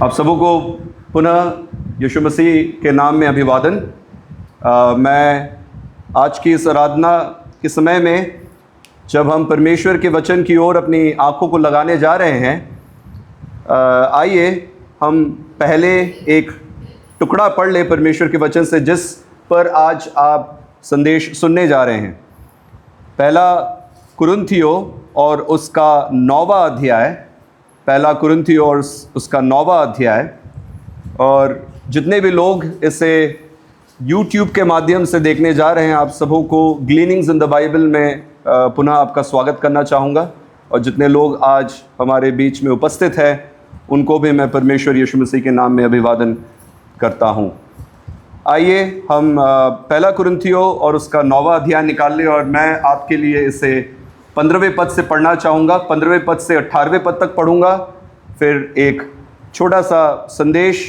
आप सबों को पुनः यीशु मसीह के नाम में अभिवादन। मैं आज की इस आराधना के समय में जब हम परमेश्वर के वचन की ओर अपनी आंखों को लगाने जा रहे हैं, आइए हम पहले एक टुकड़ा पढ़ लें परमेश्वर के वचन से, जिस पर आज आप संदेश सुनने जा रहे हैं। पहला कुरिन्थियों और उसका 9वां अध्याय, पहला कुरिन्थियों और उसका 9वां अध्याय। और जितने भी लोग इसे YouTube के माध्यम से देखने जा रहे हैं, आप सबों को ग्लीनिंग्स इन द बाइबल में पुनः आपका स्वागत करना चाहूँगा। और जितने लोग आज हमारे बीच में उपस्थित हैं, उनको भी मैं परमेश्वर यीशु मसीह के नाम में अभिवादन करता हूँ। आइए हम पहला कुरिन्थियों और उसका 9वां अध्याय निकाल लें, और मैं आपके लिए इसे 15वें पद से पढ़ना चाहूँगा। 15वें पद से 18वें पद तक पढ़ूँगा, फिर एक छोटा सा संदेश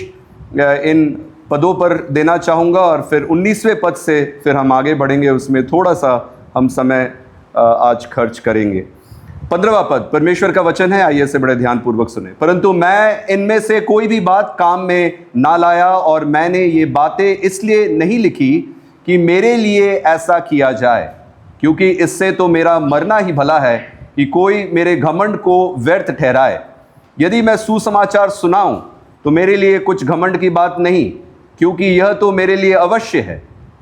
इन पदों पर देना चाहूँगा, और फिर 19वें पद से फिर हम आगे बढ़ेंगे। उसमें थोड़ा सा हम समय आज खर्च करेंगे। 15वां पद परमेश्वर का वचन है, आइए इसे बड़े ध्यानपूर्वक सुने। परंतु मैं इनमें से कोई भी बात काम में ना लाया, और मैंने ये बातें इसलिए नहीं लिखी कि मेरे लिए ऐसा किया जाए, क्योंकि इससे तो मेरा मरना ही भला है कि कोई मेरे घमंड को व्यर्थ ठहराए। यदि मैं सुसमाचार सुनाऊं तो मेरे लिए कुछ घमंड की बात नहीं, क्योंकि यह तो मेरे लिए अवश्य है।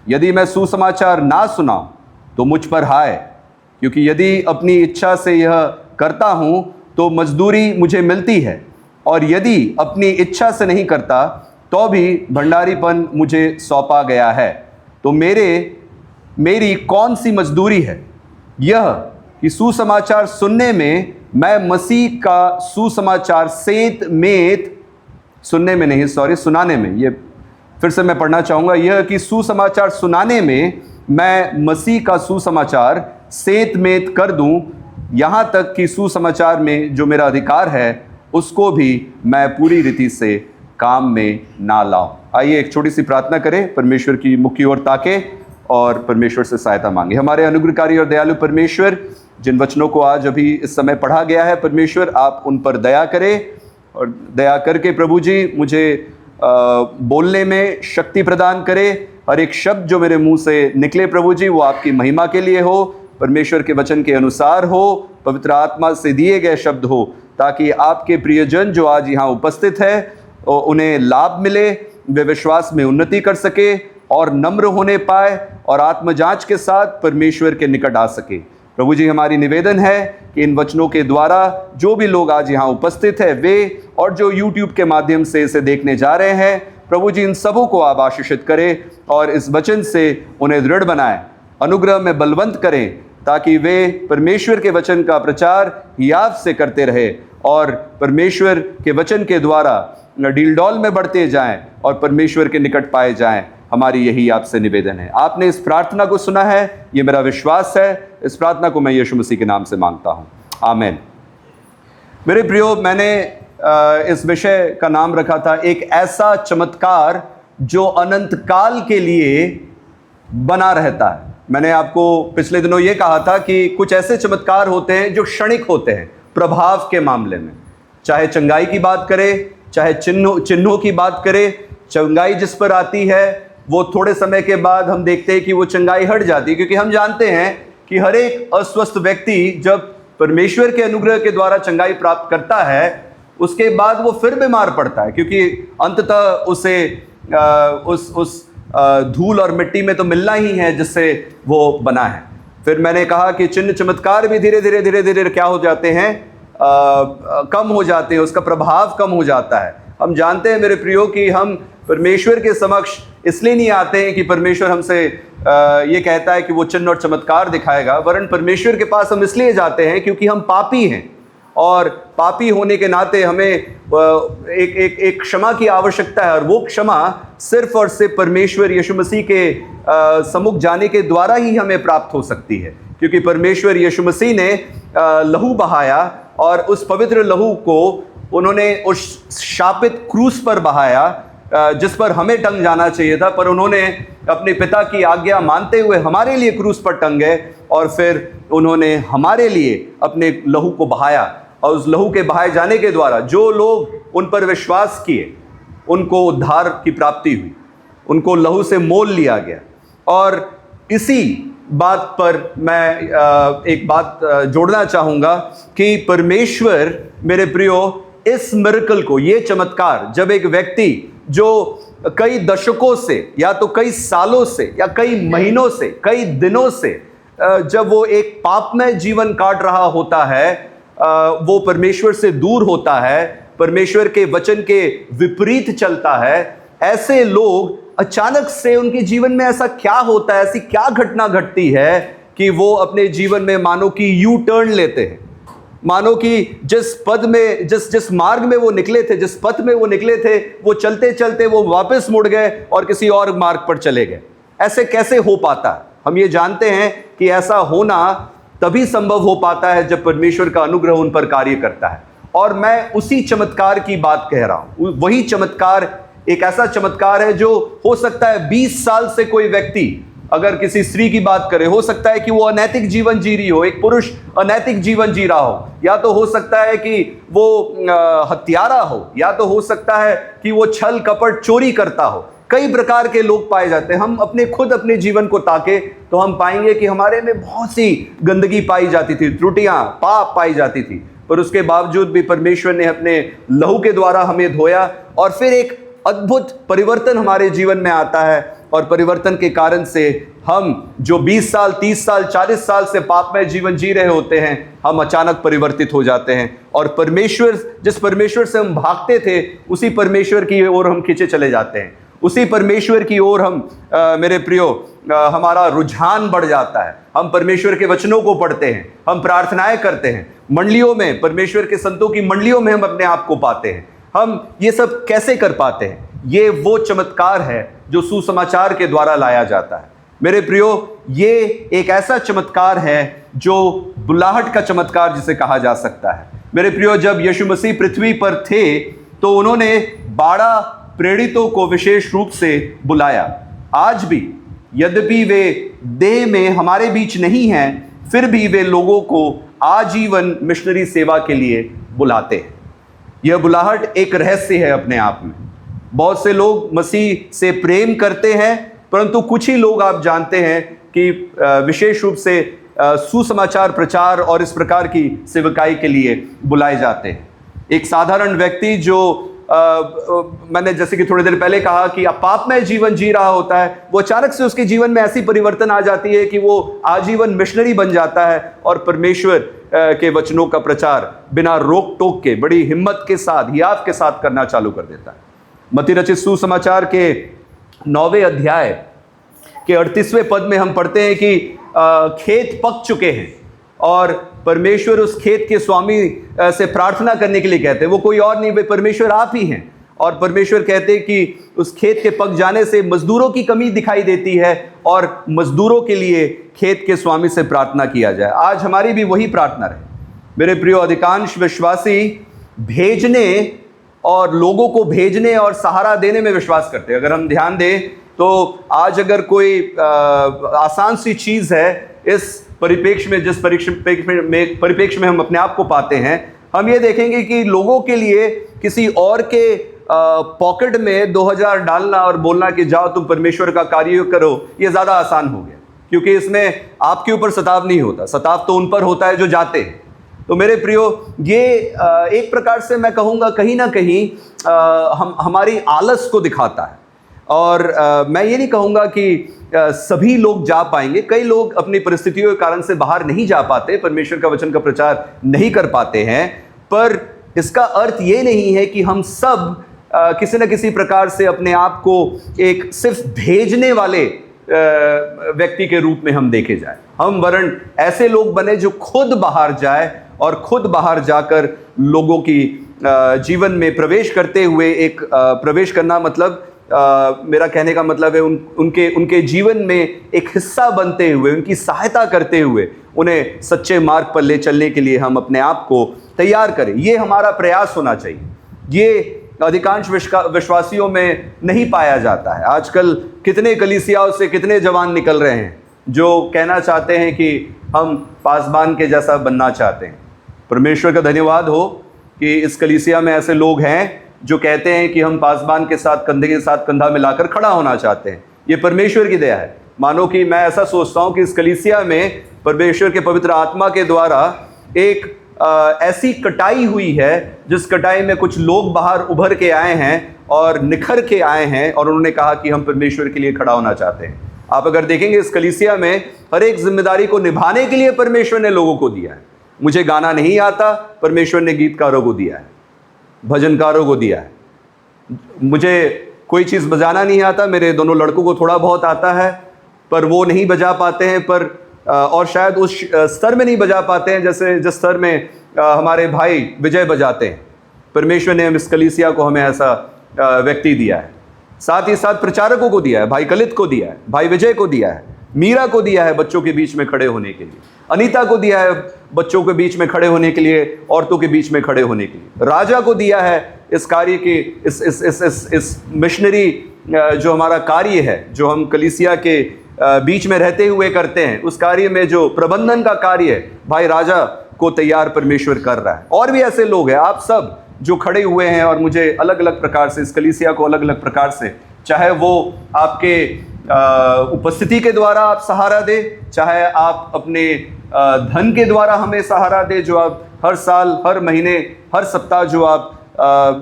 यदि मैं सुसमाचार ना सुनाऊं तो मुझ पर हाय, क्योंकि यदि अपनी इच्छा से यह करता हूं तो मजदूरी मुझे मिलती है, और यदि अपनी इच्छा से नहीं करता तो भी भंडारीपन मुझे सौंपा गया है। तो मेरी कौन सी मजदूरी है? यह कि सुसमाचार सुनने में मैं मसीह का सुसमाचार सुनाने में, ये फिर से मैं पढ़ना चाहूँगा। यह कि सुसमाचार सुनाने में मैं मसीह का सुसमाचार सेंतमेंत कर दूं, यहाँ तक कि सुसमाचार में जो मेरा अधिकार है उसको भी मैं पूरी रीति से काम में ना लाऊं। आइए एक छोटी सी प्रार्थना करें, परमेश्वर की मुख की ओर ताके और परमेश्वर से सहायता मांगे। हमारे अनुग्रहकारी और दयालु परमेश्वर, जिन वचनों को आज अभी इस समय पढ़ा गया है, परमेश्वर आप उन पर दया करें, और दया करके प्रभु जी मुझे बोलने में शक्ति प्रदान करें। हर एक शब्द जो मेरे मुंह से निकले प्रभु जी, वो आपकी महिमा के लिए हो, परमेश्वर के वचन के अनुसार हो, पवित्र आत्मा से दिए गए शब्द हो, ताकि आपके प्रियजन जो आज यहाँ उपस्थित है उन्हें लाभ मिले, वे विश्वास में उन्नति कर सके और नम्र होने पाए, और आत्मजांच के साथ परमेश्वर के निकट आ सके। प्रभु जी, हमारी निवेदन है कि इन वचनों के द्वारा जो भी लोग आज यहाँ उपस्थित है, वे और जो YouTube के माध्यम से इसे देखने जा रहे हैं, प्रभु जी इन सबों को आप आशीषित करें और इस वचन से उन्हें दृढ़ बनाएं, अनुग्रह में बलवंत करें, ताकि वे परमेश्वर के वचन का प्रचार याद से करते रहे और परमेश्वर के वचन के द्वारा डीलडॉल में बढ़ते जाएं और परमेश्वर के निकट पाए जाएं। हमारी यही आपसे निवेदन है। आपने इस प्रार्थना को सुना है, ये मेरा विश्वास है। इस प्रार्थना को मैं यीशु मसीह के नाम से मांगता हूँ, आमीन। मेरे प्रियो, मैंने इस विषय का नाम रखा था, एक ऐसा चमत्कार जो अनंत काल के लिए बना रहता है। मैंने आपको पिछले दिनों ये कहा था कि कुछ ऐसे चमत्कार होते हैं जो क्षणिक होते हैं प्रभाव के मामले में। चाहे चंगाई की बात करें, चाहे चिन्हों की बात करें, चंगाई जिस पर आती है वो थोड़े समय के बाद हम देखते हैं कि वो चंगाई हट जाती है, क्योंकि हम जानते हैं कि हर एक अस्वस्थ व्यक्ति जब परमेश्वर के अनुग्रह के द्वारा चंगाई प्राप्त करता है, उसके बाद वो फिर बीमार पड़ता है, क्योंकि अंततः उसे उस धूल और मिट्टी में तो मिलना ही है जिससे वो बना है। फिर मैंने कहा कि चिन्ह चमत्कार भी धीरे धीरे क्या हो जाते हैं, कम हो जाते हैं, उसका प्रभाव कम हो जाता है। हम जानते हैं मेरे प्रियो कि हम परमेश्वर के समक्ष इसलिए नहीं आते हैं कि परमेश्वर हमसे ये कहता है कि वो चिन्ह और चमत्कार दिखाएगा, वरन परमेश्वर के पास हम इसलिए जाते हैं क्योंकि हम पापी हैं, और पापी होने के नाते हमें एक क्षमा की आवश्यकता है, और वो क्षमा सिर्फ और सिर्फ परमेश्वर यीशु मसीह के सम्मुख जाने के द्वारा ही हमें प्राप्त हो सकती है। क्योंकि परमेश्वर यीशु मसीह ने लहू बहाया, और उस पवित्र लहू को उन्होंने उस शापित क्रूस पर बहाया जिस पर हमें टंग जाना चाहिए था, पर उन्होंने अपने पिता की आज्ञा मानते हुए हमारे लिए क्रूस पर टंगे, और फिर उन्होंने हमारे लिए अपने लहू को बहाया। और उस लहू के बहाए जाने के द्वारा जो लोग उन पर विश्वास किए, उनको उद्धार की प्राप्ति हुई, उनको लहू से मोल लिया गया। और इसी बात पर मैं एक बात जोड़ना चाहूँगा कि परमेश्वर मेरे प्रियो इस मिरेकल को, ये चमत्कार, जब एक व्यक्ति जो कई दशकों से या तो कई सालों से या कई महीनों से, कई दिनों से जब वो एक पापमय जीवन काट रहा होता है, वो परमेश्वर से दूर होता है, परमेश्वर के वचन के विपरीत चलता है, ऐसे लोग अचानक से उनके जीवन में ऐसा क्या होता है, ऐसी क्या घटना घटती है कि वो अपने जीवन में मानो कि यू टर्न लेते हैं, मानो कि जिस पद में, जिस मार्ग में वो निकले थे, जिस पथ में वो निकले थे, वो चलते चलते वो वापस मुड़ गए और किसी और मार्ग पर चले गए। ऐसे कैसे हो पाता है? हम ये जानते हैं कि ऐसा होना तभी संभव हो पाता है जब परमेश्वर का अनुग्रह उन पर कार्य करता है। और मैं उसी चमत्कार की बात कह रहा हूं। वही चमत्कार एक ऐसा चमत्कार है जो हो सकता है 20 साल से कोई व्यक्ति, अगर किसी स्त्री की बात करें, हो सकता है कि वो अनैतिक जीवन जी रही हो, एक पुरुष अनैतिक जीवन जी रहा हो, या तो हो सकता है कि वो हत्यारा हो, या तो हो सकता है कि वो छल कपट चोरी करता हो। कई प्रकार के लोग पाए जाते हैं। हम अपने जीवन को ताके तो हम पाएंगे कि हमारे में बहुत सी गंदगी पाई जाती थी, त्रुटियां, पाप पाई जाती थी, पर उसके बावजूद भी परमेश्वर ने अपने लहू के द्वारा हमें धोया और फिर एक अद्भुत परिवर्तन हमारे जीवन में आता है। और परिवर्तन के कारण से हम जो 20 साल, 30 साल, 40 साल से पापमय जीवन जी रहे होते हैं, हम अचानक परिवर्तित हो जाते हैं और परमेश्वर, जिस परमेश्वर से हम भागते थे, उसी परमेश्वर की ओर हम खींचे चले जाते हैं। उसी परमेश्वर की ओर हम मेरे प्रियो हमारा रुझान बढ़ जाता है। हम परमेश्वर के वचनों को पढ़ते हैं, हम प्रार्थनाएं करते हैं, मंडलियों में, परमेश्वर के संतों की मंडलियों में हम अपने आप को पाते हैं। हम ये सब कैसे कर पाते हैं? ये वो चमत्कार है जो सुसमाचार के द्वारा लाया जाता है। मेरे प्रियो, ये एक ऐसा चमत्कार है जो बुलाहट का चमत्कार जिसे कहा जा सकता है। मेरे प्रियो, जब यीशु मसीह पृथ्वी पर थे तो उन्होंने 12 प्रेरितों को विशेष रूप से बुलाया। आज भी यद्यपि वे देह में हमारे बीच नहीं हैं, फिर भी वे लोगों को आजीवन मिशनरी सेवा के लिए बुलाते हैं। यह बुलाहट एक रहस्य है अपने आप में। बहुत से लोग मसीह से प्रेम करते हैं, परंतु कुछ ही लोग आप जानते हैं कि विशेष रूप से सुसमाचार प्रचार और इस प्रकार की सेवकाई के लिए बुलाए जाते हैं। एक साधारण व्यक्ति जो मैंने जैसे कि थोड़ी देर पहले कहा कि पापमय जीवन जी रहा होता है, वो अचानक से उसके जीवन में ऐसी परिवर्तन आ जाती है कि वो आजीवन मिशनरी बन जाता है और परमेश्वर के वचनों का प्रचार बिना रोक टोक के, बड़ी हिम्मत के साथ, हियाव के साथ करना चालू कर देता है। मत्ती रचित सुसमाचार के 9वें अध्याय के 38वें पद में हम पढ़ते हैं कि खेत पक चुके हैं और परमेश्वर उस खेत के स्वामी से प्रार्थना करने के लिए कहते हैं। वो कोई और नहीं, वे परमेश्वर आप ही हैं। और परमेश्वर कहते हैं कि उस खेत के पक जाने से मजदूरों की कमी दिखाई देती है और मजदूरों के लिए खेत के स्वामी से प्रार्थना किया जाए। आज हमारी भी वही प्रार्थना रहे। मेरे प्रियो, अधिकांश विश्वासी भेजने और लोगों को भेजने और सहारा देने में विश्वास करते हैं। अगर हम ध्यान दें तो आज अगर कोई आसान सी चीज़ है, इस परिप्रेक्ष्य में, जिस परिप्रेक्ष्य में हम अपने आप को पाते हैं, हम ये देखेंगे कि लोगों के लिए किसी और के पॉकेट में 2000 डालना और बोलना कि जाओ तुम परमेश्वर का कार्य करो, ये ज़्यादा आसान हो गया, क्योंकि इसमें आपके ऊपर सताव नहीं होता, सताव तो उन पर होता है जो जाते हैं। तो मेरे प्रियो, ये एक प्रकार से मैं कहूँगा कहीं ना कहीं हमारी आलस को दिखाता है। और मैं ये नहीं कहूँगा कि सभी लोग जा पाएंगे। कई लोग अपनी परिस्थितियों के कारण से बाहर नहीं जा पाते, परमेश्वर का वचन का प्रचार नहीं कर पाते हैं, पर इसका अर्थ ये नहीं है कि हम सब किसी न किसी प्रकार से अपने आप को एक सिर्फ भेजने वाले व्यक्ति के रूप में हम देखे जाए। हम वरन ऐसे लोग बने जो खुद बाहर जाए और खुद बाहर जाकर लोगों की जीवन में प्रवेश करते हुए, एक प्रवेश करना मतलब मेरा कहने का मतलब है उनके जीवन में एक हिस्सा बनते हुए, उनकी सहायता करते हुए उन्हें सच्चे मार्ग पर ले चलने के लिए हम अपने आप को तैयार करें। ये हमारा प्रयास होना चाहिए। ये अधिकांश विश्वासियों में नहीं पाया जाता है। आजकल कितने कलीसियाओं से कितने जवान निकल रहे हैं जो कहना चाहते हैं कि हम पासबान के जैसा बनना चाहते हैं। परमेश्वर का धन्यवाद हो कि इस कलीसिया में ऐसे लोग हैं जो कहते हैं कि हम पासबान के साथ कंधे के साथ कंधा मिलाकर खड़ा होना चाहते हैं। ये परमेश्वर की दया है। मानो कि मैं ऐसा सोचता हूँ कि इस कलीसिया में परमेश्वर के पवित्र आत्मा के द्वारा एक ऐसी कटाई हुई है, जिस कटाई में कुछ लोग बाहर उभर के आए हैं और निखर के आए हैं और उन्होंने कहा कि हम परमेश्वर के लिए खड़ा होना चाहते हैं। आप अगर देखेंगे इस कलीसिया में हर एक जिम्मेदारी को निभाने के लिए परमेश्वर ने लोगों को दिया है। मुझे गाना नहीं आता, परमेश्वर ने गीतकारों को दिया है, भजनकारों को दिया है। मुझे कोई चीज़ बजाना नहीं आता, मेरे दोनों लड़कों को थोड़ा बहुत आता है, पर वो नहीं बजा पाते हैं, पर और शायद उस स्तर में नहीं बजा पाते हैं जैसे जिस स्तर में हमारे भाई विजय बजाते हैं। परमेश्वर ने इस कलीसिया को हमें ऐसा व्यक्ति दिया है। साथ ही साथ प्रचारकों को दिया है, भाई कलित को दिया है, भाई विजय को दिया है, मीरा को दिया है बच्चों के बीच में खड़े होने के लिए, अनीता को दिया है बच्चों के बीच में खड़े होने के लिए, औरतों के बीच में खड़े होने के लिए, राजा को दिया है इस कार्य के इस मिशनरी जो हमारा कार्य है, जो हम कलीसिया के बीच में रहते हुए करते हैं, उस कार्य में जो प्रबंधन का कार्य है, भाई राजा को तैयार परमेश्वर कर रहा है। और भी ऐसे लोग हैं, आप सब जो खड़े हुए हैं और मुझे अलग अलग प्रकार से इस कलीसिया को अलग अलग प्रकार से, चाहे वो आपके उपस्थिति के द्वारा आप सहारा दे, चाहे आप अपने धन के द्वारा हमें सहारा दे, जो आप हर साल, हर महीने, हर सप्ताह जो आप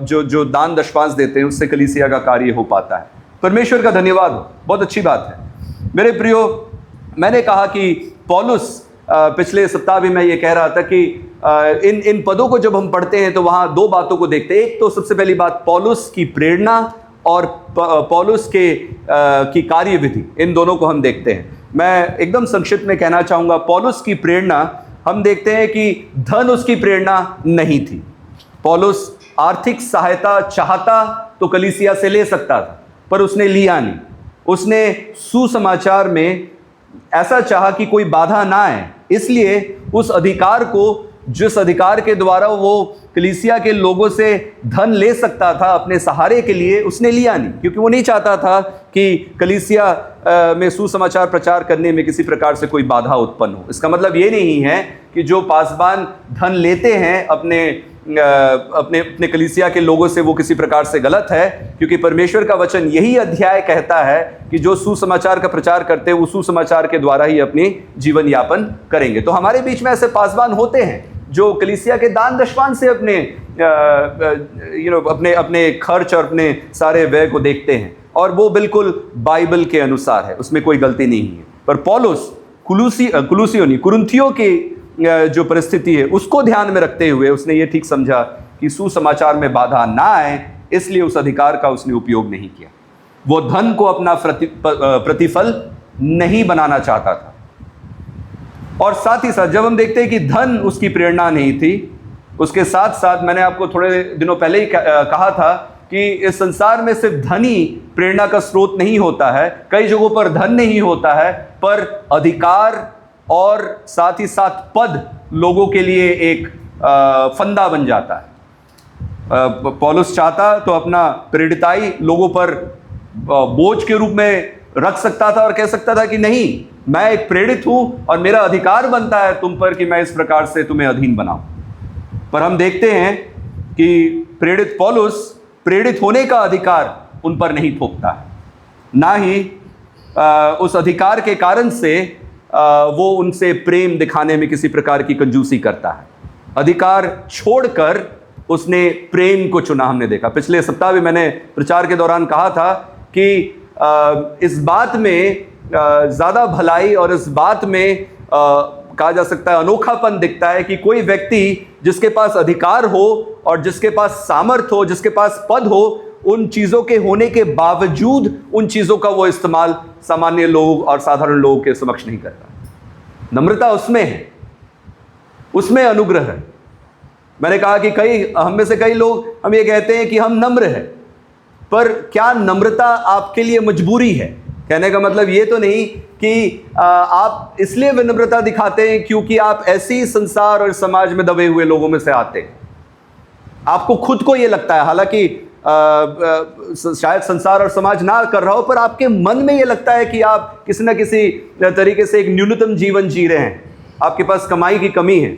जो दान दशपांश देते हैं, उससे कलीसिया का कार्य हो पाता है। परमेश्वर का धन्यवाद हो, बहुत अच्छी बात है। मेरे प्रियो, मैंने कहा कि पौलुस, पिछले सप्ताह भी मैं ये कह रहा था कि इन पदों को जब हम पढ़ते हैं तो वहाँ दो बातों को देखते हैं। एक तो सबसे पहली बात पौलुस की प्रेरणा और पौलुस की कार्यविधि, इन दोनों को हम देखते हैं। मैं एकदम संक्षिप्त में कहना चाहूँगा, पौलुस की प्रेरणा हम देखते हैं कि धन उसकी प्रेरणा नहीं थी। पौलुस आर्थिक सहायता चाहता तो कलीसिया से ले सकता था, पर उसने लिया नहीं। उसने सुसमाचार में ऐसा चाहा कि कोई बाधा ना आए, इसलिए उस अधिकार को, जिस अधिकार के द्वारा वो कलीसिया के लोगों से धन ले सकता था अपने सहारे के लिए, उसने लिया नहीं, क्योंकि वो नहीं चाहता था कि कलीसिया में सुसमाचार प्रचार करने में किसी प्रकार से कोई बाधा उत्पन्न हो। इसका मतलब ये नहीं है कि जो पासबान धन लेते हैं अपने कलीसिया के लोगों से, वो किसी प्रकार से गलत है, क्योंकि परमेश्वर का वचन यही अध्याय कहता है कि जो सुसमाचार का प्रचार करते हैं वो सुसमाचार के द्वारा ही अपनी जीवन यापन करेंगे। तो हमारे बीच में ऐसे पासबान होते हैं जो कलीसिया के दान दशपान से अपने खर्च और अपने सारे व्यय को देखते हैं, और वो बिल्कुल बाइबल के अनुसार है, उसमें कोई गलती नहीं है। पर पौलुस कुरिन्थियों की जो परिस्थिति है उसको ध्यान में रखते हुए उसने ये ठीक समझा कि सुसमाचार में बाधा ना आए, इसलिए उस अधिकार का उसने उपयोग नहीं किया। वो धन को अपना प्रतिफल नहीं बनाना चाहता था। और साथ ही साथ जब हम देखते हैं कि धन उसकी प्रेरणा नहीं थी, उसके साथ साथ मैंने आपको थोड़े दिनों पहले ही कहा था कि इस संसार में सिर्फ धन ही प्रेरणा का स्रोत नहीं होता है। कई जगहों पर धन नहीं होता है, पर अधिकार और साथ ही साथ पद लोगों के लिए एक फंदा बन जाता है। पौलुस चाहता तो अपना प्रेरिताई लोगों पर बोझ के रूप में रख सकता था और कह सकता था कि नहीं, मैं एक प्रेरित हूं और मेरा अधिकार बनता है तुम पर कि मैं इस प्रकार से तुम्हें अधीन बनाऊं। पर हम देखते हैं कि प्रेरित पौलुस प्रेरित होने का अधिकार उन पर नहीं थोपता है, ना ही उस अधिकार के कारण से वो उनसे प्रेम दिखाने में किसी प्रकार की कंजूसी करता है। अधिकार छोड़कर उसने प्रेम को चुना। हमने देखा पिछले सप्ताह भी मैंने प्रचार के दौरान कहा था कि इस बात में ज़्यादा भलाई और इस बात में कहा जा सकता है अनोखापन दिखता है कि कोई व्यक्ति जिसके पास अधिकार हो और जिसके पास सामर्थ हो, जिसके पास पद हो, उन चीज़ों के होने के बावजूद उन चीज़ों का वो इस्तेमाल सामान्य लोग और साधारण लोगों के समक्ष नहीं करता। नम्रता उसमें है, उसमें अनुग्रह है। मैंने कहा कि हम में से कई लोग हम ये कहते हैं कि हम नम्र हैं, पर क्या नम्रता आपके लिए मजबूरी है? कहने का मतलब ये तो नहीं कि आप इसलिए विनम्रता दिखाते हैं क्योंकि आप ऐसे ही संसार और समाज में दबे हुए लोगों में से आते हैं। आपको खुद को ये लगता है, हालांकि शायद संसार और समाज ना कर रहा हो, पर आपके मन में ये लगता है कि आप किसी न किसी तरीके से एक न्यूनतम जीवन जी रहे हैं, आपके पास कमाई की कमी है,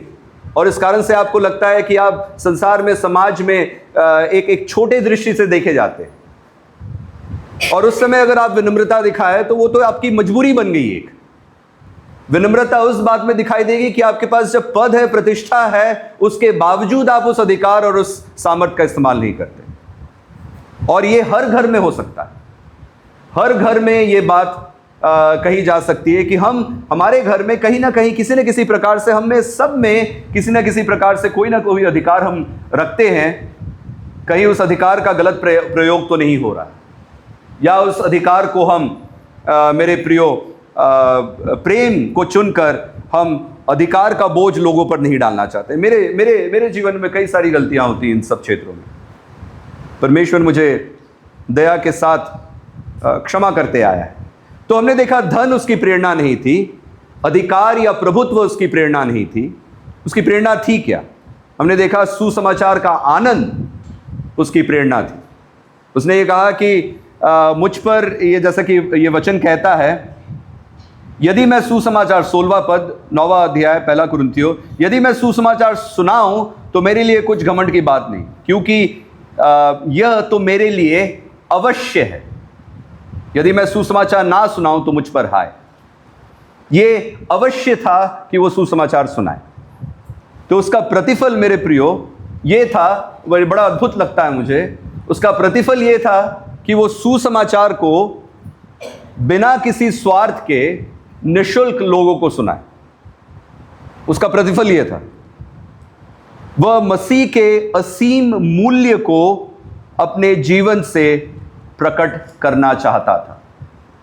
और इस कारण से आपको लगता है कि आप संसार में, समाज में एक छोटे दृष्टि से देखे जाते हैं। और उस समय अगर आप विनम्रता दिखाए तो वो तो आपकी मजबूरी बन गई। एक विनम्रता उस बात में दिखाई देगी कि आपके पास जब पद है, प्रतिष्ठा है, उसके बावजूद आप उस अधिकार और उस सामर्थ्य का इस्तेमाल नहीं करते। और ये हर घर में हो सकता है। हर घर में ये बात कही जा सकती है कि हमारे घर में कहीं ना कहीं, किसी न किसी प्रकार से, हम में सब में किसी न किसी प्रकार से कोई ना कोई अधिकार हम रखते हैं। कहीं उस अधिकार का गलत प्रयोग तो नहीं हो रहा, या उस अधिकार को हम मेरे प्रियो प्रेम को चुनकर हम अधिकार का बोझ लोगों पर नहीं डालना चाहते। मेरे जीवन में कई सारी गलतियां होती हैं इन सब क्षेत्रों में। परमेश्वर मुझे दया के साथ क्षमा करते आया है। तो हमने देखा धन उसकी प्रेरणा नहीं थी, अधिकार या प्रभुत्व उसकी प्रेरणा नहीं थी। उसकी प्रेरणा थी क्या? हमने देखा सुसमाचार का आनंद उसकी प्रेरणा थी। उसने ये कहा कि मुझ पर, ये जैसा कि ये वचन कहता है, यदि मैं सुसमाचार, 16वां पद, 9वां अध्याय, 1 कुरिन्थियों, यदि मैं सुसमाचार सुनाऊं तो मेरे लिए कुछ घमंड की बात नहीं, क्योंकि यह तो मेरे लिए अवश्य है। यदि मैं सुसमाचार ना सुनाऊं तो मुझ पर हाय। ये अवश्य था कि वो सुसमाचार सुनाए। तो उसका प्रतिफल मेरे प्रियो ये था, वह बड़ा अद्भुत लगता है मुझे, उसका प्रतिफल ये था कि वो सुसमाचार को बिना किसी स्वार्थ के निःशुल्क लोगों को सुनाए। उसका प्रतिफल ये था, वह मसीह के असीम मूल्य को अपने जीवन से प्रकट करना चाहता था।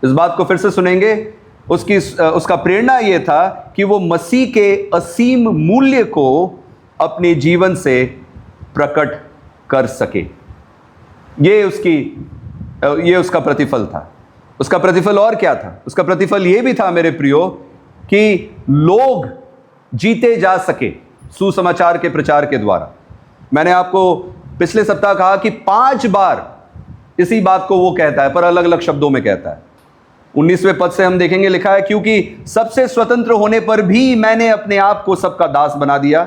इस बात को फिर से सुनेंगे। उसका प्रेरणा यह था कि वो मसीह के असीम मूल्य को अपने जीवन से प्रकट कर सके। ये उसका प्रतिफल था। उसका प्रतिफल और क्या था? उसका प्रतिफल यह भी था मेरे प्रियो कि लोग जीते जा सके सुसमाचार के प्रचार के द्वारा। मैंने आपको पिछले सप्ताह कहा कि 5 बार इसी बात को वो कहता है, पर अलग अलग शब्दों में कहता है। 19वें पद से हम देखेंगे, लिखा है, क्योंकि सबसे स्वतंत्र होने पर भी मैंने अपने आप को सबका दास बना दिया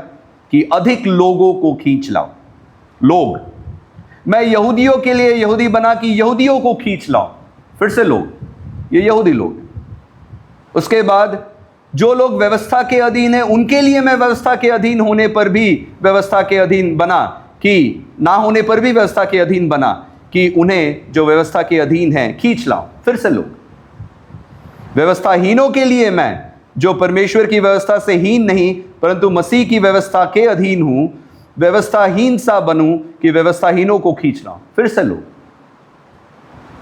कि अधिक लोगों को खींच लाऊं। लोग, मैं यहूदियों के लिए यहूदी बना कि यहूदियों को खींच लाऊं। फिर से लोग, ये यहूदी लोग। उसके बाद जो लोग व्यवस्था के अधीन है, उनके लिए मैं व्यवस्था के अधीन होने पर भी व्यवस्था के अधीन बना, कि ना होने पर भी व्यवस्था के अधीन बना, कि उन्हें जो व्यवस्था के अधीन है खींच लाऊं। फिर से लोग, व्यवस्थाहीनों के लिए मैं, जो परमेश्वर की व्यवस्था से हीन नहीं परंतु मसीह की व्यवस्था के अधीन हूं, व्यवस्थाहीन सा बनूं कि व्यवस्थाहीनों को खींच लाऊं। फिर से लोग,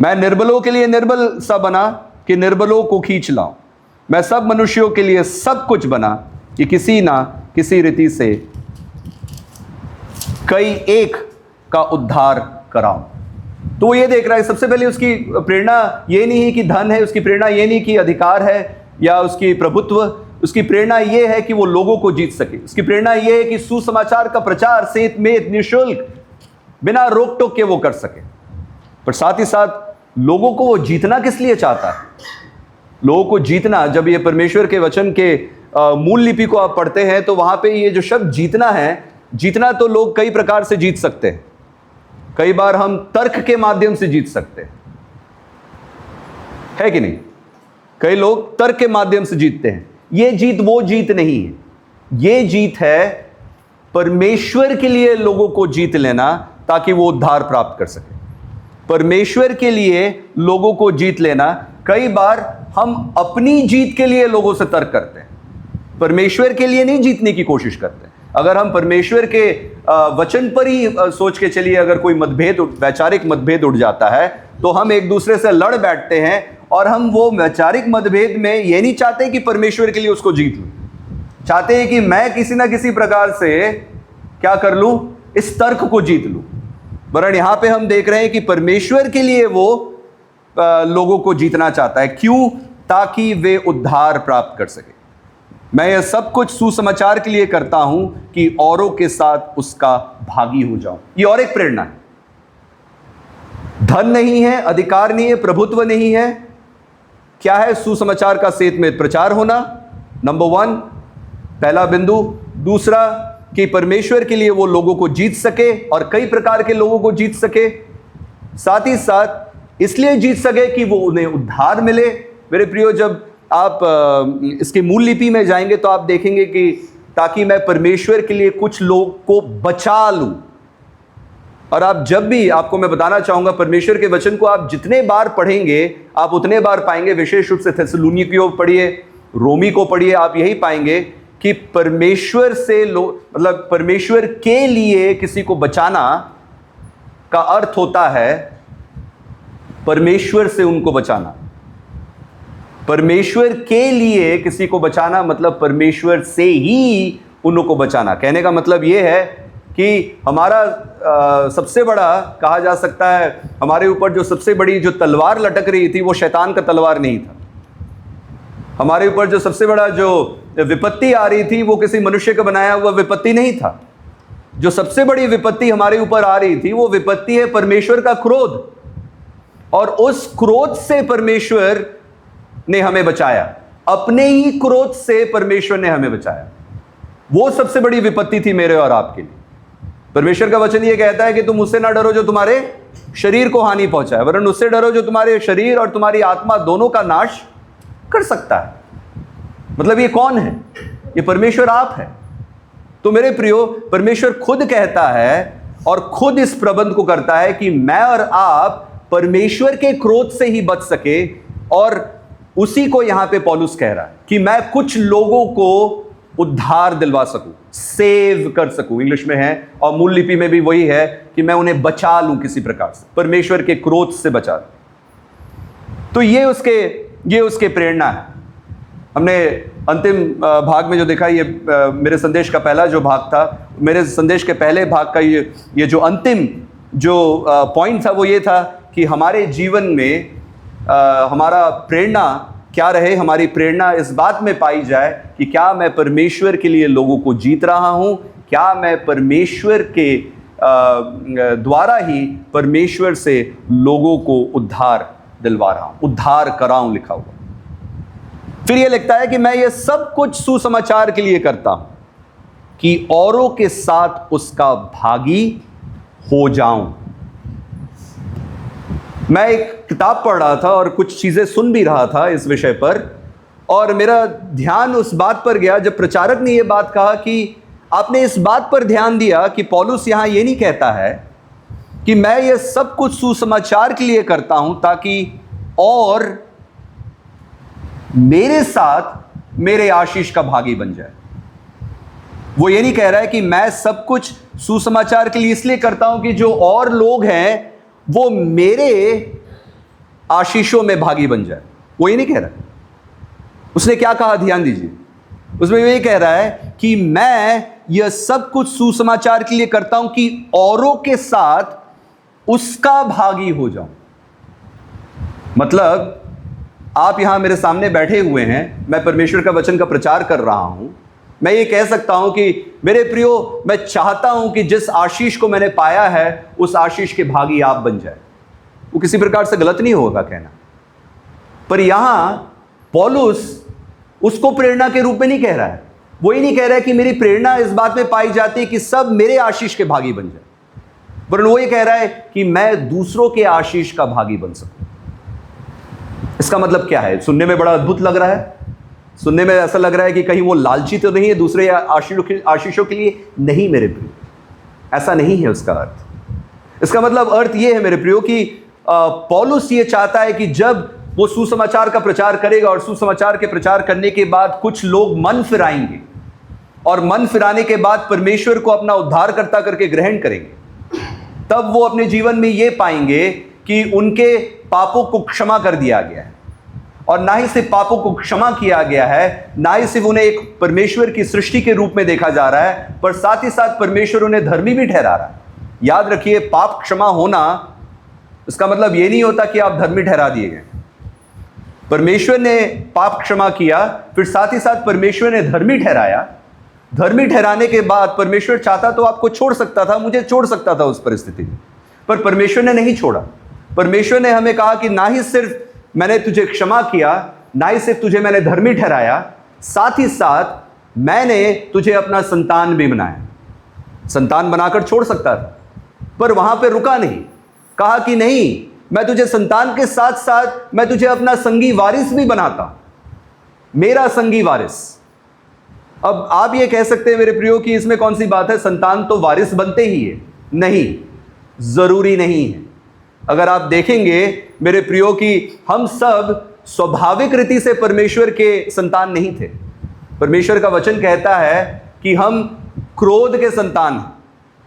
मैं निर्बलों के लिए निर्बल सा बना कि निर्बलों को खींच लाऊं। मैं सब मनुष्यों के लिए सब कुछ बना कि किसी ना किसी रीति से कई एक का उद्धार कराऊं। तो वो ये देख रहा है, सबसे पहले उसकी प्रेरणा ये नहीं है कि धन है, उसकी प्रेरणा ये नहीं कि अधिकार है या उसकी प्रभुत्व, उसकी प्रेरणा ये है कि वो लोगों को जीत सके। उसकी प्रेरणा ये है कि सुसमाचार का प्रचार सेत में निःशुल्क, बिना रोक टोक के वो कर सके। पर साथ ही साथ लोगों को वो जीतना किस लिए चाहता है? लोगों को जीतना, जब ये परमेश्वर के वचन के मूल लिपि को आप पढ़ते हैं तो वहां पे ये जो शब्द जीतना है, जीतना तो लोग कई प्रकार से जीत सकते हैं। कई बार हम तर्क के माध्यम से जीत सकते हैं, है कि नहीं? कई लोग तर्क के माध्यम से जीतते हैं। ये जीत वो जीत नहीं है। ये जीत है परमेश्वर के लिए लोगों को जीत लेना ताकि वो उद्धार प्राप्त कर सके। परमेश्वर के लिए लोगों को जीत लेना। कई बार हम अपनी जीत के लिए लोगों से तर्क करते हैं, परमेश्वर के लिए नहीं जीतने की कोशिश करते। अगर हम परमेश्वर के वचन पर ही सोच के चलिए, अगर कोई वैचारिक मतभेद उठ जाता है तो हम एक दूसरे से लड़ बैठते हैं, और हम वो वैचारिक मतभेद में ये नहीं चाहते कि परमेश्वर के लिए उसको जीत लूं, चाहते हैं कि मैं किसी ना किसी प्रकार से क्या कर लूं, इस तर्क को जीत लूं। वरन यहां पे हम देख रहे हैं कि परमेश्वर के लिए वो लोगों को जीतना चाहता है। क्यों? ताकि वे उद्धार प्राप्त कर सके। मैं यह सब कुछ सुसमाचार के लिए करता हूं कि औरों के साथ उसका भागी हो जाऊं। ये और एक प्रेरणा है। धन नहीं है, अधिकार नहीं है, प्रभुत्व नहीं है। क्या है? सुसमाचार का सेत में प्रचार होना, नंबर 1, पहला बिंदु। दूसरा, कि परमेश्वर के लिए वो लोगों को जीत सके और कई प्रकार के लोगों को जीत सके, साथ ही साथ इसलिए जीत सके कि वो उन्हें उद्धार मिले। मेरे प्रियो, जब आप इसकी मूल लिपि में जाएंगे तो आप देखेंगे कि ताकि मैं परमेश्वर के लिए कुछ लोग को बचा लूं। और आप जब भी, आपको मैं बताना चाहूंगा, परमेश्वर के वचन को आप जितने बार पढ़ेंगे आप उतने बार पाएंगे, विशेष रूप से थिस्सलुनीकियों को पढ़िए, रोमी को पढ़िए, आप यही पाएंगे कि परमेश्वर से मतलब परमेश्वर के लिए किसी को बचाना का अर्थ होता है परमेश्वर से उनको बचाना। परमेश्वर के लिए किसी को बचाना मतलब परमेश्वर से ही उनको बचाना। कहने का मतलब यह है कि हमारा सबसे बड़ा, कहा जा सकता है, हमारे ऊपर जो सबसे बड़ी जो तलवार लटक रही थी वो शैतान का तलवार नहीं था। हमारे ऊपर जो सबसे बड़ा जो विपत्ति आ रही थी वो किसी मनुष्य का बनाया हुआ विपत्ति नहीं था। जो सबसे बड़ी विपत्ति हमारे ऊपर आ रही थी वो विपत्ति है परमेश्वर का क्रोध, और उस क्रोध से परमेश्वर ने हमें बचाया। अपने ही क्रोध से परमेश्वर ने हमें बचाया। वो सबसे बड़ी विपत्ति थी मेरे और आपके लिए। परमेश्वर का वचन ये कहता है कि तुम उससे ना डरो जो तुम्हारे शरीर को हानि पहुंचाए, वरन उससे डरो जो तुम्हारे शरीर और तुम्हारी आत्मा दोनों का नाश कर सकता है। मतलब ये कौन है? ये परमेश्वर आप है। तो मेरे प्रियो, परमेश्वर खुद कहता है और खुद इस प्रबंध को करता है कि मैं और आप परमेश्वर के क्रोध से ही बच सके, और उसी को यहां पे पौलुस कह रहा है कि मैं कुछ लोगों को उद्धार दिलवा सकूं, सेव कर सकूं, इंग्लिश में है, और मूल लिपि में भी वही है कि मैं उन्हें बचा लूं, किसी प्रकार से परमेश्वर के क्रोध से बचा लूं। तो ये उसके प्रेरणा है। हमने अंतिम भाग में जो देखा, ये मेरे संदेश का पहला जो भाग था, मेरे संदेश के पहले भाग का ये जो अंतिम जो पॉइंट था वो ये था कि हमारे जीवन में हमारा प्रेरणा क्या रहे। हमारी प्रेरणा इस बात में पाई जाए कि क्या मैं परमेश्वर के लिए लोगों को जीत रहा हूं, क्या मैं परमेश्वर के द्वारा ही परमेश्वर से लोगों को उद्धार दिलवा रहा हूं, उद्धार कराऊं, लिखा हुआ। फिर यह लिखता है कि मैं ये सब कुछ सुसमाचार के लिए करता हूं कि औरों के साथ उसका भागी हो जाऊं। मैं एक किताब पढ़ रहा था और कुछ चीजें सुन भी रहा था इस विषय पर, और मेरा ध्यान उस बात पर गया जब प्रचारक ने यह बात कहा कि आपने इस बात पर ध्यान दिया कि पौलुस यहां यह नहीं कहता है कि मैं ये सब कुछ सुसमाचार के लिए करता हूं ताकि और मेरे साथ मेरे आशीष का भागी बन जाए। वो ये नहीं कह रहा है कि मैं सब कुछ सुसमाचार के लिए इसलिए करता हूं कि जो और लोग हैं वो मेरे आशीषों में भागी बन जाए। वो ये नहीं कह रहा। उसने क्या कहा, ध्यान दीजिए। उसमें ये कह रहा है कि मैं यह सब कुछ सुसमाचार के लिए करता हूं कि औरों के साथ उसका भागी हो जाऊं। मतलब आप यहां मेरे सामने बैठे हुए हैं, मैं परमेश्वर का वचन का प्रचार कर रहा हूं। मैं ये कह सकता हूं कि मेरे प्रियो, मैं चाहता हूं कि जिस आशीष को मैंने पाया है उस आशीष के भागी आप बन जाए। वो किसी प्रकार से गलत नहीं होगा कहना, पर यहां पौलुस उसको प्रेरणा के रूप में नहीं कह रहा है। वो ही नहीं कह रहा है कि मेरी प्रेरणा इस बात में पाई जाती है कि सब मेरे आशीष के भागी बन जाए, पर वो ये कह रहा है कि मैं दूसरों के आशीष का भागी बन सकूं। इसका मतलब क्या है? सुनने में बड़ा अद्भुत लग रहा है। सुनने में ऐसा लग रहा है कि कहीं वो लालची तो नहीं है दूसरे आशीषों के लिए। नहीं मेरे प्रियो, ऐसा नहीं है उसका अर्थ। इसका मतलब अर्थ ये है मेरे प्रियो कि पौलुस ये चाहता है कि जब वो सुसमाचार का प्रचार करेगा और सुसमाचार के प्रचार करने के बाद कुछ लोग मन फिराएंगे, और मन फिराने के बाद परमेश्वर को अपना उद्धारकर्ता करके ग्रहण करेंगे, तब वो अपने जीवन में ये पाएंगे कि उनके पापों को क्षमा कर दिया गया है। और ना ही सिर्फ पापों को क्षमा किया गया है, ना ही सिर्फ उन्हें एक परमेश्वर की सृष्टि के रूप में देखा जा रहा है, पर साथ ही साथ परमेश्वर उन्हें धर्मी भी ठहरा रहा है। याद रखिए, पाप क्षमा होना इसका मतलब यह नहीं होता कि आप धर्मी ठहरा दिए गए। परमेश्वर ने पाप क्षमा किया, फिर साथ ही साथ परमेश्वर ने धर्मी ठहराया। धर्मी ठहराने के बाद परमेश्वर चाहता तो आपको छोड़ सकता था, मुझे छोड़ सकता था उस परिस्थिति में, पर परमेश्वर ने नहीं छोड़ा। परमेश्वर ने हमें कहा कि ना ही सिर्फ मैंने तुझे क्षमा किया, ना ही सिर्फ तुझे मैंने धर्मी ठहराया, साथ ही साथ मैंने तुझे अपना संतान भी बनाया। संतान बनाकर छोड़ सकता था, पर वहां पे रुका नहीं। कहा कि नहीं, मैं तुझे संतान के साथ साथ मैं तुझे अपना संगी वारिस भी बनाता, मेरा संगी वारिस। अब आप ये कह सकते हैं मेरे प्रियो कि इसमें कौन सी बात है, संतान तो वारिस बनते ही है। नहीं, जरूरी नहीं है। अगर आप देखेंगे मेरे प्रियो कि हम सब स्वाभाविक रीति से परमेश्वर के संतान नहीं थे। परमेश्वर का वचन कहता है कि हम क्रोध के संतान हैं।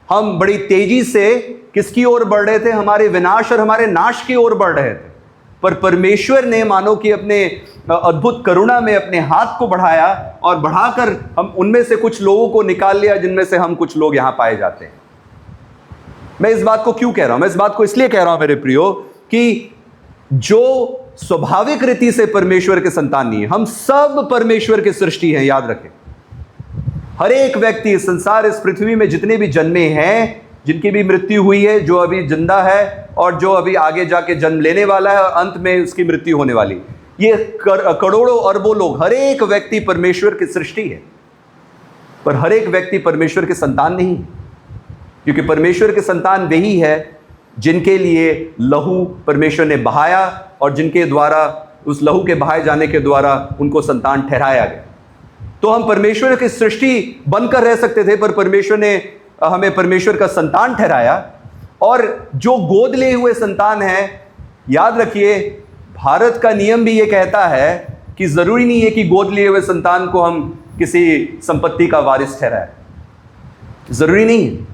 हम बड़ी तेजी से किसकी ओर बढ़ रहे थे, हमारे विनाश और हमारे नाश की ओर बढ़ रहे थे। पर परमेश्वर ने मानो कि अपने अद्भुत करुणा में अपने हाथ को बढ़ाया और बढ़ाकर हम उनमें से कुछ लोगों को निकाल लिया, जिनमें से हम कुछ लोग यहां पाए जाते हैं। मैं इस बात को क्यों कह रहा हूं? मैं इस बात को इसलिए कह रहा हूं मेरे प्रियो कि जो स्वाभाविक रीति से परमेश्वर के संतान नहीं है, हम सब परमेश्वर की सृष्टि हैं। याद रखें, हर एक व्यक्ति इस संसार, इस पृथ्वी में जितने भी जन्मे हैं, जिनकी भी मृत्यु हुई है, जो अभी जिंदा है और जो अभी आगे जाके जन्म लेने वाला है और अंत में उसकी मृत्यु होने वाली, ये करोड़ों अरबों लोग, हर एक व्यक्ति परमेश्वर की सृष्टि है। पर हर एक व्यक्ति परमेश्वर के संतान नहीं है, क्योंकि परमेश्वर के संतान वही है जिनके लिए लहू परमेश्वर ने बहाया और जिनके द्वारा, उस लहू के बहाए जाने के द्वारा उनको संतान ठहराया गया। तो हम परमेश्वर की सृष्टि बनकर रह सकते थे, पर परमेश्वर ने हमें परमेश्वर का संतान ठहराया। और जो गोद लिए हुए संतान हैं, याद रखिए, भारत का नियम भी ये कहता है कि जरूरी नहीं है कि गोद लिए हुए संतान को हम किसी संपत्ति का वारिस ठहराए, जरूरी नहीं है।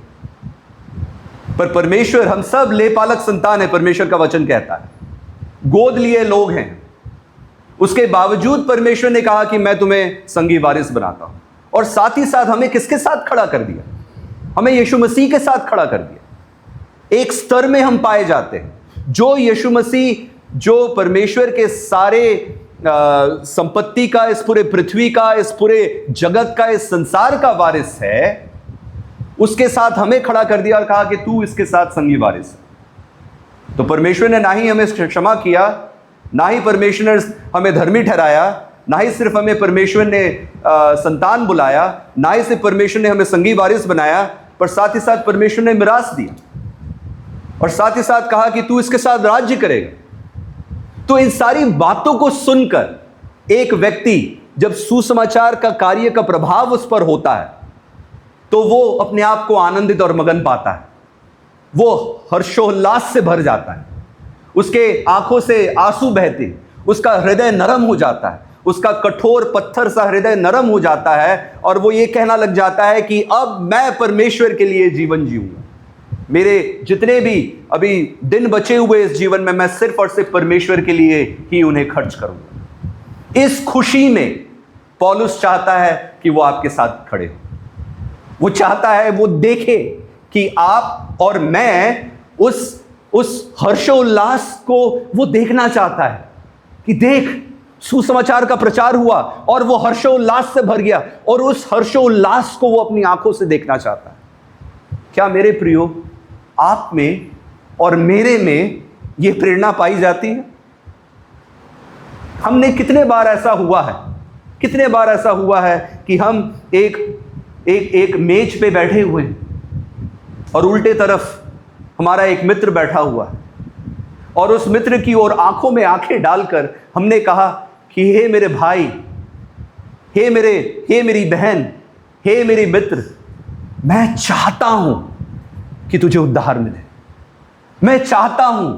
पर परमेश्वर, हम सब लेपालक संतान है, परमेश्वर का वचन कहता है, गोद लिए लोग हैं। उसके बावजूद परमेश्वर ने कहा कि मैं तुम्हें संगी वारिस बनाता हूं। और साथ ही साथ हमें किसके साथ खड़ा कर दिया? हमें यीशु मसीह के साथ खड़ा कर दिया। एक स्तर में हम पाए जाते हैं। जो यीशु मसीह, जो परमेश्वर के सारे संपत्ति का, इस पूरे पृथ्वी का, इस पूरे जगत का, इस संसार का वारिस है, उसके साथ हमें खड़ा कर दिया और कहा कि तू इसके साथ संगी वारिस है। तो परमेश्वर ने ना ही हमें क्षमा किया, ना ही परमेश्वर ने हमें धर्मी ठहराया, ना ही सिर्फ हमें परमेश्वर ने संतान बुलाया, ना ही सिर्फ परमेश्वर ने हमें संगी वारिस बनाया, पर साथ ही साथ परमेश्वर ने मिरास दिया और साथ ही साथ कहा कि तू इसके साथ राज्य करेगा। तो इन सारी बातों को सुनकर एक व्यक्ति, जब सुसमाचार का कार्य का प्रभाव उस पर होता है, तो वो अपने आप को आनंदित और मगन पाता है। वो हर्षोल्लास से भर जाता है, उसके आंखों से आंसू बहते, उसका हृदय नरम हो जाता है, उसका कठोर पत्थर सा हृदय नरम हो जाता है और वो ये कहना लग जाता है कि अब मैं परमेश्वर के लिए जीवन जीऊंगा। मेरे जितने भी अभी दिन बचे हुए इस जीवन में, मैं सिर्फ और सिर्फ परमेश्वर के लिए ही उन्हें खर्च करूंगा। इस खुशी में पौलुस चाहता है कि वो आपके साथ खड़े हो। वो चाहता है, वो देखे कि आप और मैं उस हर्षोल्लास को वो देखना चाहता है कि देख, सुसमाचार का प्रचार हुआ और वो हर्षोल्लास से भर गया, और उस हर्षोल्लास को वो अपनी आंखों से देखना चाहता है। क्या मेरे प्रियो, आप में और मेरे में ये प्रेरणा पाई जाती है? हमने कितने बार ऐसा हुआ है, कितने बार ऐसा हुआ है कि हम एक मेज पे बैठे हुए हैं और उल्टे तरफ हमारा एक मित्र बैठा हुआ है, और उस मित्र की ओर आंखों में आंखें डालकर हमने कहा कि हे मेरे भाई, हे मेरी बहन, हे मेरी मित्र, मैं चाहता हूं कि तुझे उद्धार मिले। मैं चाहता हूं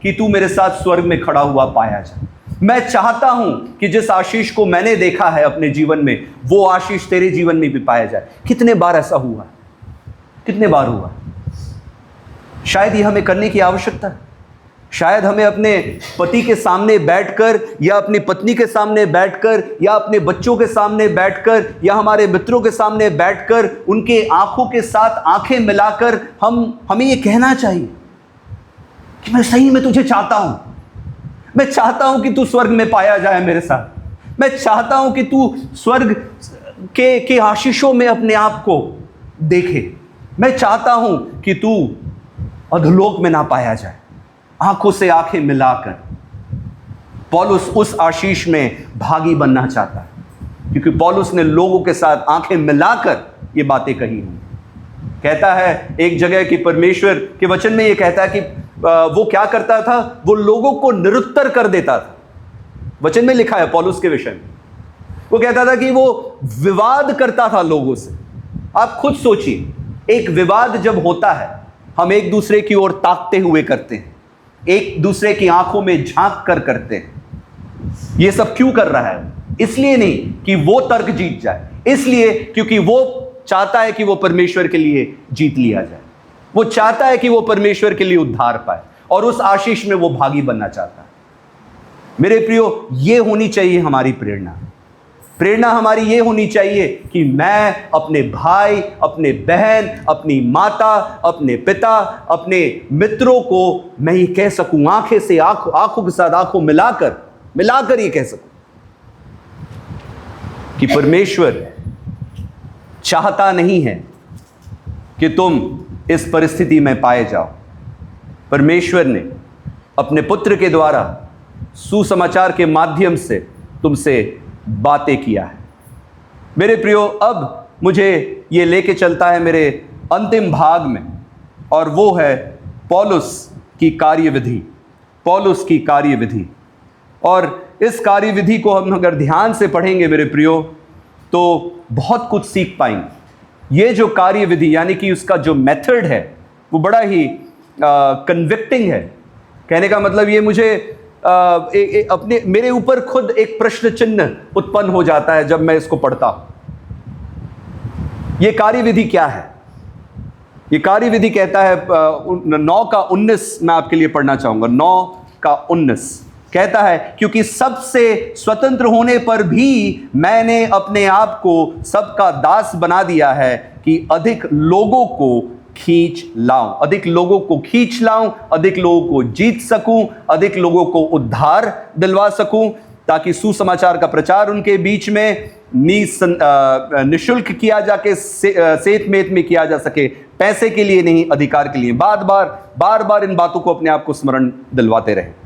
कि तू मेरे साथ स्वर्ग में खड़ा हुआ पाया जाए। मैं चाहता हूं कि जिस आशीष को मैंने देखा है अपने जीवन में, वो आशीष तेरे जीवन में भी पाया जाए। कितने बार ऐसा हुआ, कितने बार हुआ? शायद ये हमें करने की आवश्यकता है। शायद हमें अपने पति के सामने बैठकर, या अपनी पत्नी के सामने बैठकर, या अपने बच्चों के सामने बैठकर, या हमारे मित्रों के सामने बैठकर, उनके आंखों के साथ आंखें मिलाकर हमें ये कहना चाहिए कि मैं सही में तुझे चाहता हूं। मैं चाहता हूं कि तू स्वर्ग में पाया जाए मेरे साथ। मैं चाहता हूं कि तू स्वर्ग के आशीषों में अपने आप को देखे। मैं चाहता हूं कि तू अधोलोक में ना पाया जाए। आंखों से आंखें मिलाकर पौलुस उस आशीष में भागी बनना चाहता है, क्योंकि पौलुस ने लोगों के साथ आंखें मिलाकर ये बातें कही हैं। कहता है एक जगह कि परमेश्वर के वचन में ये कहता है कि वो क्या करता था, वो लोगों को निरुत्तर कर देता था। वचन में लिखा है पौलुस के विषय में, वो कहता था कि वो विवाद करता था लोगों से। आप खुद सोचिए, एक विवाद जब होता है, हम एक दूसरे की ओर ताकते हुए करते हैं, एक दूसरे की आंखों में झांक कर करते हैं। ये सब क्यों कर रहा है? इसलिए नहीं कि वो तर्क जीत जाए, इसलिए क्योंकि वो चाहता है कि वो परमेश्वर के लिए जीत लिया जाए। वो चाहता है कि वो परमेश्वर के लिए उद्धार पाए और उस आशीष में वो भागी बनना चाहता है। मेरे प्रियो, ये होनी चाहिए हमारी प्रेरणा। प्रेरणा हमारी ये होनी चाहिए कि मैं अपने भाई, अपने बहन, अपनी माता, अपने पिता, अपने मित्रों को मैं ये कह सकूं, आंखें से आंखों के साथ आंखों मिलाकर ये कह सकूं कि परमेश्वर चाहता नहीं है कि तुम इस परिस्थिति में पाए जाओ। परमेश्वर ने अपने पुत्र के द्वारा सुसमाचार के माध्यम से तुमसे बातें किया है। मेरे प्रियो, अब मुझे ये लेके चलता है मेरे अंतिम भाग में, और वो है पौलुस की कार्यविधि। पौलुस की कार्यविधि, और इस कार्यविधि को हम अगर ध्यान से पढ़ेंगे मेरे प्रियो, तो बहुत कुछ सीख पाएंगे। ये जो कार्यविधि यानी कि उसका जो मेथड है वो बड़ा ही कन्विक्टिंग है। कहने का मतलब ये मुझे अपने मेरे ऊपर खुद एक प्रश्न चिन्ह उत्पन्न हो जाता है जब मैं इसको पढ़ता हूं। ये कार्यविधि क्या है? ये कार्यविधि कहता है 9 का 19 मैं आपके लिए पढ़ना चाहूंगा। 9 का 19 कहता है, क्योंकि सबसे स्वतंत्र होने पर भी मैंने अपने आप को सबका दास बना दिया है कि अधिक लोगों को खींच लाऊं, अधिक लोगों को खींच लाऊं, अधिक लोगों को जीत सकूं, अधिक लोगों को उद्धार दिलवा सकूं, ताकि सुसमाचार का प्रचार उनके बीच में निःशुल्क किया जाके सेत मेत में किया जा सके, पैसे के लिए नहीं, अधिकार के लिए। बार बार इन बातों को अपने आप को स्मरण दिलवाते रहे।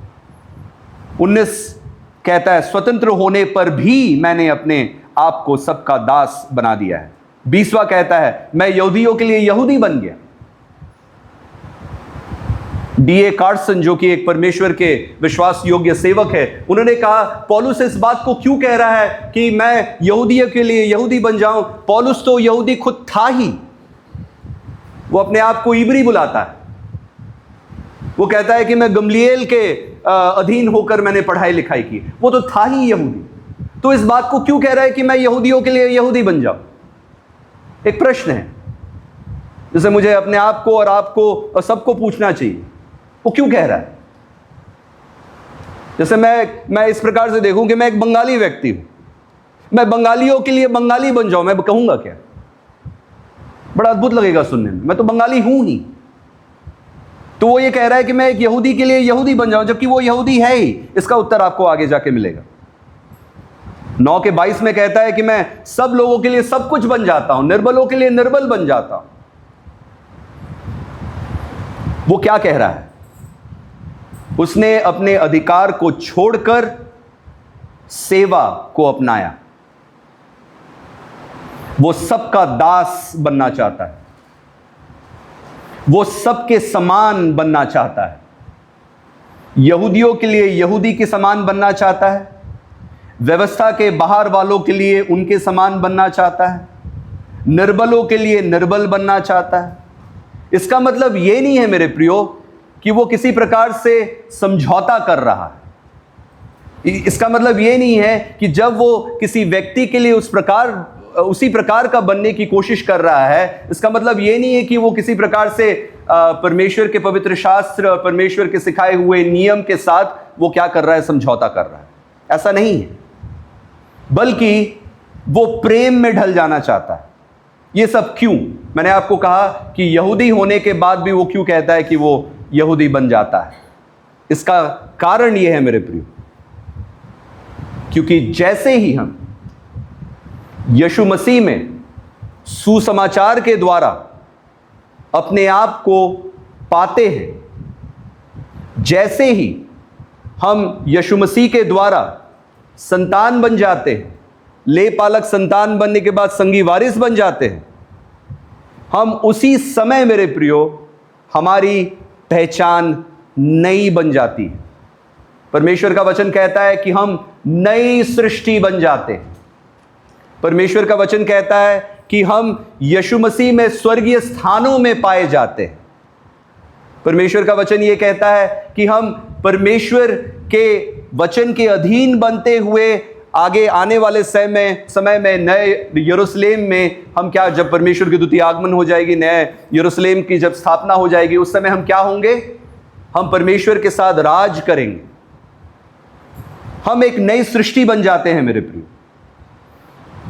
19 कहता है, स्वतंत्र होने पर भी मैंने अपने आप को सबका दास बना दिया है। 20वां कहता है, मैं यहूदियों के लिए यहूदी बन गया। D.A. कार्सन, जो कि एक परमेश्वर के विश्वास योग्य सेवक है, उन्होंने कहा पौलुस इस बात को क्यों कह रहा है कि मैं यहूदियों के लिए यहूदी बन जाऊं? पौलुस तो यहूदी खुद था ही। वो अपने आप को इब्री बुलाता है। वो कहता है कि मैं गमलीएल के अधीन होकर मैंने पढ़ाई लिखाई की। वो तो था ही यहूदी, तो इस बात को क्यों कह रहा है कि मैं यहूदियों के लिए यहूदी बन जाऊं? एक प्रश्न है जिसे मुझे अपने आप को और आपको और सबको पूछना चाहिए। वो क्यों कह रहा है? जैसे मैं इस प्रकार से देखूं कि मैं एक बंगाली व्यक्ति हूं, मैं बंगालियों के लिए बंगाली बन जाऊं, मैं कहूंगा क्या? बड़ा अद्भुत लगेगा सुनने में, मैं तो बंगाली हूं ही। तो वो ये कह रहा है कि मैं एक यहूदी के लिए यहूदी बन जाऊं, जबकि वो यहूदी है ही। इसका उत्तर आपको आगे जाके मिलेगा। 9 के 22 में कहता है कि मैं सब लोगों के लिए सब कुछ बन जाता हूं, निर्बलों के लिए निर्बल बन जाता हूं। वो क्या कह रहा है? उसने अपने अधिकार को छोड़कर सेवा को अपनाया। वो सबका दास बनना चाहता है, वो सबके समान बनना चाहता है। यहूदियों के लिए यहूदी के समान बनना चाहता है, व्यवस्था के बाहर वालों के लिए उनके समान बनना चाहता है, निर्बलों के लिए निर्बल बनना चाहता है। इसका मतलब ये नहीं है मेरे प्रियो कि वो किसी प्रकार से समझौता कर रहा है। इसका मतलब ये नहीं है कि जब वो किसी व्यक्ति के लिए उसी प्रकार का बनने की कोशिश कर रहा है, इसका मतलब ये नहीं है कि वो किसी प्रकार से परमेश्वर के पवित्र शास्त्र, परमेश्वर के सिखाए हुए नियम के साथ वो क्या कर रहा है? समझौता कर रहा है। ऐसा नहीं है, बल्कि वो प्रेम में ढल जाना चाहता है। ये सब क्यों? मैंने आपको कहा कि यहूदी होने के बाद भी वो क्यों कहता है कि वो यहूदी बन जाता है। इसका कारण यह है मेरे प्रियो, क्योंकि जैसे ही हम यीशु मसीह में सुसमाचार के द्वारा अपने आप को पाते हैं, जैसे ही हम यीशु मसीह के द्वारा संतान बन जाते हैं, ले पालक संतान बनने के बाद संगी वारिस बन जाते हैं, हम उसी समय मेरे प्रियो हमारी पहचान नई बन जाती है। परमेश्वर का वचन कहता है कि हम नई सृष्टि बन जाते हैं। परमेश्वर का वचन कहता है कि हम यीशु मसीह में स्वर्गीय स्थानों में पाए जाते हैं। परमेश्वर का वचन ये कहता है कि हम परमेश्वर के वचन के अधीन बनते हुए आगे आने वाले समय में नए यरूशलेम में हम क्या, जब परमेश्वर की द्वितीय आगमन हो जाएगी, नए यरूशलेम की जब स्थापना हो जाएगी, उस समय हम क्या होंगे? हम परमेश्वर के साथ राज करेंगे। हम एक नई सृष्टि बन जाते हैं मेरे प्रिय।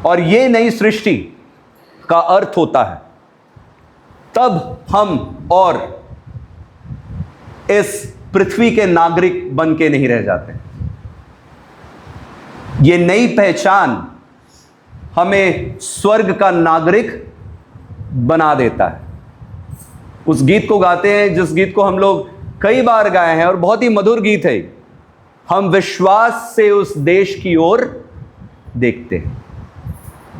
और ये नई सृष्टि का अर्थ होता है तब हम और इस पृथ्वी के नागरिक बन के नहीं रह जाते। ये नई पहचान हमें स्वर्ग का नागरिक बना देता है। उस गीत को गाते हैं जिस गीत को हम लोग कई बार गाए हैं और बहुत ही मधुर गीत है। हम विश्वास से उस देश की ओर देखते हैं।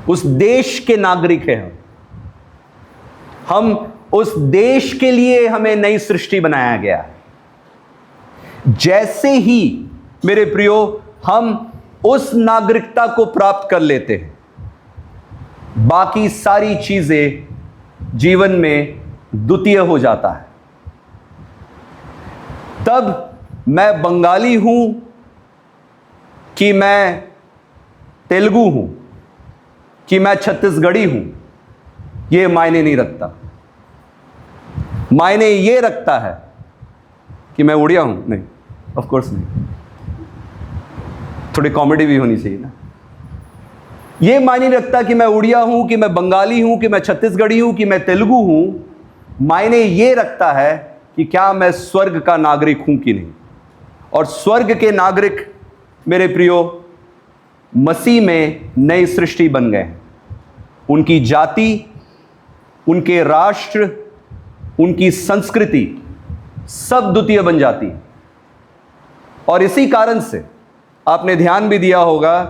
उस देश के नागरिक हैं हम। उस देश के लिए हमें नई सृष्टि बनाया गया है। जैसे ही मेरे प्रियो हम उस नागरिकता को प्राप्त कर लेते हैं, बाकी सारी चीजें जीवन में द्वितीय हो जाता है। तब मैं बंगाली हूं कि मैं तेलुगु हूं कि मैं छत्तीसगढ़ी हूं, यह मायने नहीं रखता। मायने यह रखता है कि मैं उड़िया हूं। नहीं, ऑफ कोर्स नहीं, थोड़ी कॉमेडी भी होनी चाहिए ना। यह मायने नहीं रखता कि मैं उड़िया हूं कि मैं बंगाली हूं कि मैं छत्तीसगढ़ी हूं कि मैं तेलुगु हूं। मायने यह रखता है कि क्या मैं स्वर्ग का नागरिक हूं कि नहीं। और स्वर्ग के नागरिक मेरे प्रियो मसीह में नई सृष्टि बन गए। उनकी जाति, उनके राष्ट्र, उनकी संस्कृति सब द्वितीय बन जाती। और इसी कारण से आपने ध्यान भी दिया होगा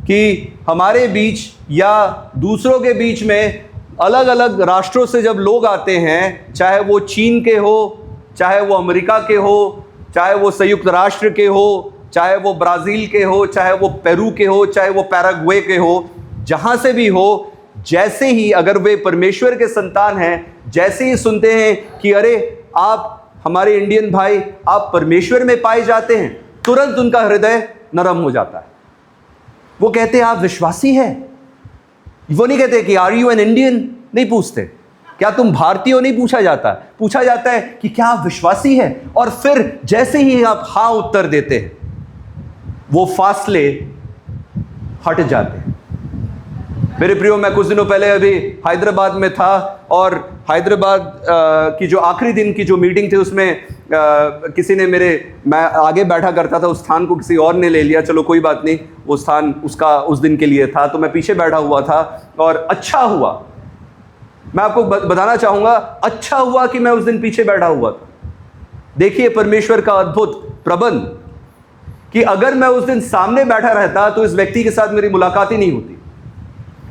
कि हमारे बीच या दूसरों के बीच में अलग अलग राष्ट्रों से जब लोग आते हैं, चाहे वो चीन के हो, चाहे वो अमेरिका के हो, चाहे वो संयुक्त राष्ट्र के हो, चाहे वो ब्राज़ील के हो, चाहे वो पेरू के हो, चाहे वो पैराग्वे के हो, जहां से भी हो, जैसे ही अगर वे परमेश्वर के संतान हैं, जैसे ही सुनते हैं कि अरे आप हमारे इंडियन भाई आप परमेश्वर में पाए जाते हैं, तुरंत उनका हृदय नरम हो जाता है। वो कहते हैं आप विश्वासी हैं। वो नहीं कहते कि आर यू एन इंडियन, नहीं पूछते क्या तुम भारतीय हो, नहीं पूछा जाता। पूछा जाता है कि क्या आप विश्वासी हैं। और फिर जैसे ही आप हाँ उत्तर देते हैं, वो फासले हट जाते हैं। मेरे प्रियो, मैं कुछ दिनों पहले अभी हैदराबाद में था और हैदराबाद की जो आखिरी दिन की जो मीटिंग थी उसमें किसी ने मैं आगे बैठा करता था, उस स्थान को किसी और ने ले लिया। चलो कोई बात नहीं, वो स्थान उसका उस दिन के लिए था, तो मैं पीछे बैठा हुआ था। और अच्छा हुआ, मैं आपको बताना चाहूँगा, अच्छा हुआ कि मैं उस दिन पीछे बैठा हुआ था। देखिए परमेश्वर का अद्भुत प्रबंध कि अगर मैं उस दिन सामने बैठा रहता तो इस व्यक्ति के साथ मेरी मुलाकात ही नहीं होती।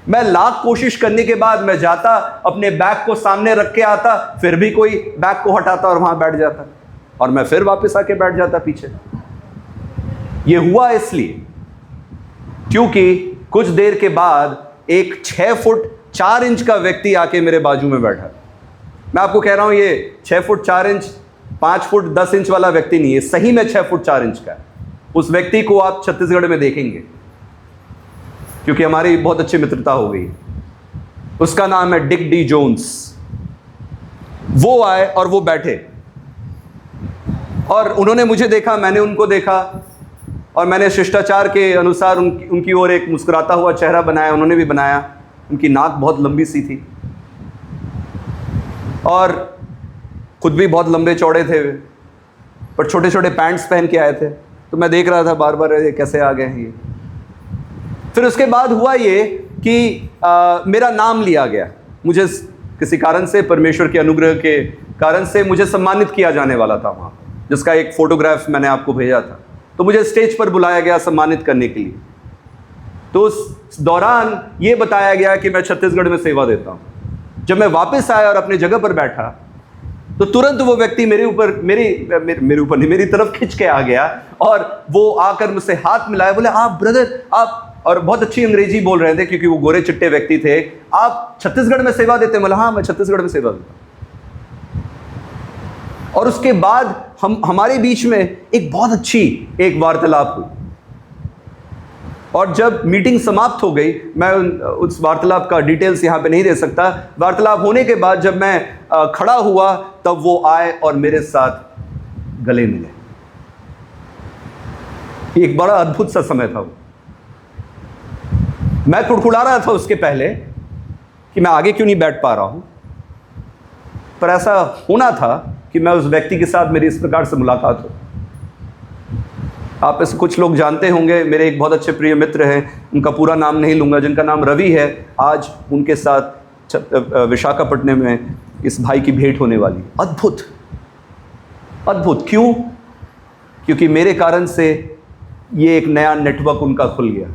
मैं लाख कोशिश करने के बाद मैं जाता, अपने बैग को सामने रख के आता, फिर भी कोई बैग को हटाता और वहां बैठ जाता, और मैं फिर वापस आके बैठ जाता पीछे। यह हुआ इसलिए क्योंकि कुछ देर के बाद एक 6 फुट 4 इंच का व्यक्ति आके मेरे बाजू में बैठा। मैं आपको कह रहा हूं, ये 6 फुट 4 इंच 5 फुट 10 इंच वाला व्यक्ति नहीं है, सही में 6 फुट 4 इंच का है। उस व्यक्ति को आप छत्तीसगढ़ में देखेंगे क्योंकि हमारी बहुत अच्छी मित्रता हो गई। उसका नाम है डिक डी जोन्स। वो आए और वो बैठे और उन्होंने मुझे देखा, मैंने उनको देखा, और मैंने शिष्टाचार के अनुसार उनकी ओर एक मुस्कुराता हुआ चेहरा बनाया। उन्होंने भी बनाया। उनकी नाक बहुत लंबी सी थी और खुद भी बहुत लंबे चौड़े थे, पर छोटे छोटे पैंट्स पहन के आए थे। तो मैं देख रहा था बार बार, ये कैसे आ गए हैं ये। फिर उसके बाद हुआ ये कि मेरा नाम लिया गया। मुझे किसी कारण से, परमेश्वर के अनुग्रह के कारण से, मुझे सम्मानित किया जाने वाला था वहाँ, जिसका एक फ़ोटोग्राफ मैंने आपको भेजा था। तो मुझे स्टेज पर बुलाया गया सम्मानित करने के लिए। तो उस दौरान ये बताया गया कि मैं छत्तीसगढ़ में सेवा देता हूँ। जब मैं वापस आया और अपनी जगह पर बैठा तो तुरंत वो व्यक्ति मेरे ऊपर नहीं, मेरी तरफ खिंच के आ गया और वो आकर मुझसे हाथ मिलाया, बोले आप ब्रदर आप, और बहुत अच्छी अंग्रेजी बोल रहे थे क्योंकि वो गोरे चिट्टे व्यक्ति थे, आप छत्तीसगढ़ में सेवा देते हैं? बोला हाँ मैं छत्तीसगढ़ में सेवा देता हूं। और उसके बाद हमारे बीच में एक बहुत अच्छी एक वार्तालाप हुई और जब मीटिंग समाप्त हो गई, मैं उस वार्तालाप का डिटेल्स यहाँ पे नहीं दे सकता, वार्तालाप होने के बाद जब मैं खड़ा हुआ तब वो आए और मेरे साथ गले मिले। एक बड़ा अद्भुत सा समय था वो। मैं कुड़कुड़ा रहा था उसके पहले कि मैं आगे क्यों नहीं बैठ पा रहा हूं, पर ऐसा होना था कि मैं उस व्यक्ति के साथ मेरी इस प्रकार से मुलाकात हो। आप में से कुछ लोग जानते होंगे, मेरे एक बहुत अच्छे प्रिय मित्र हैं, उनका पूरा नाम नहीं लूँगा, जिनका नाम रवि है। आज उनके साथ विशाखापट्टनम में इस भाई की भेंट होने वाली। अद्भुत अद्भुत। क्यों? क्योंकि मेरे कारण से ये एक नया नेटवर्क उनका खुल गया।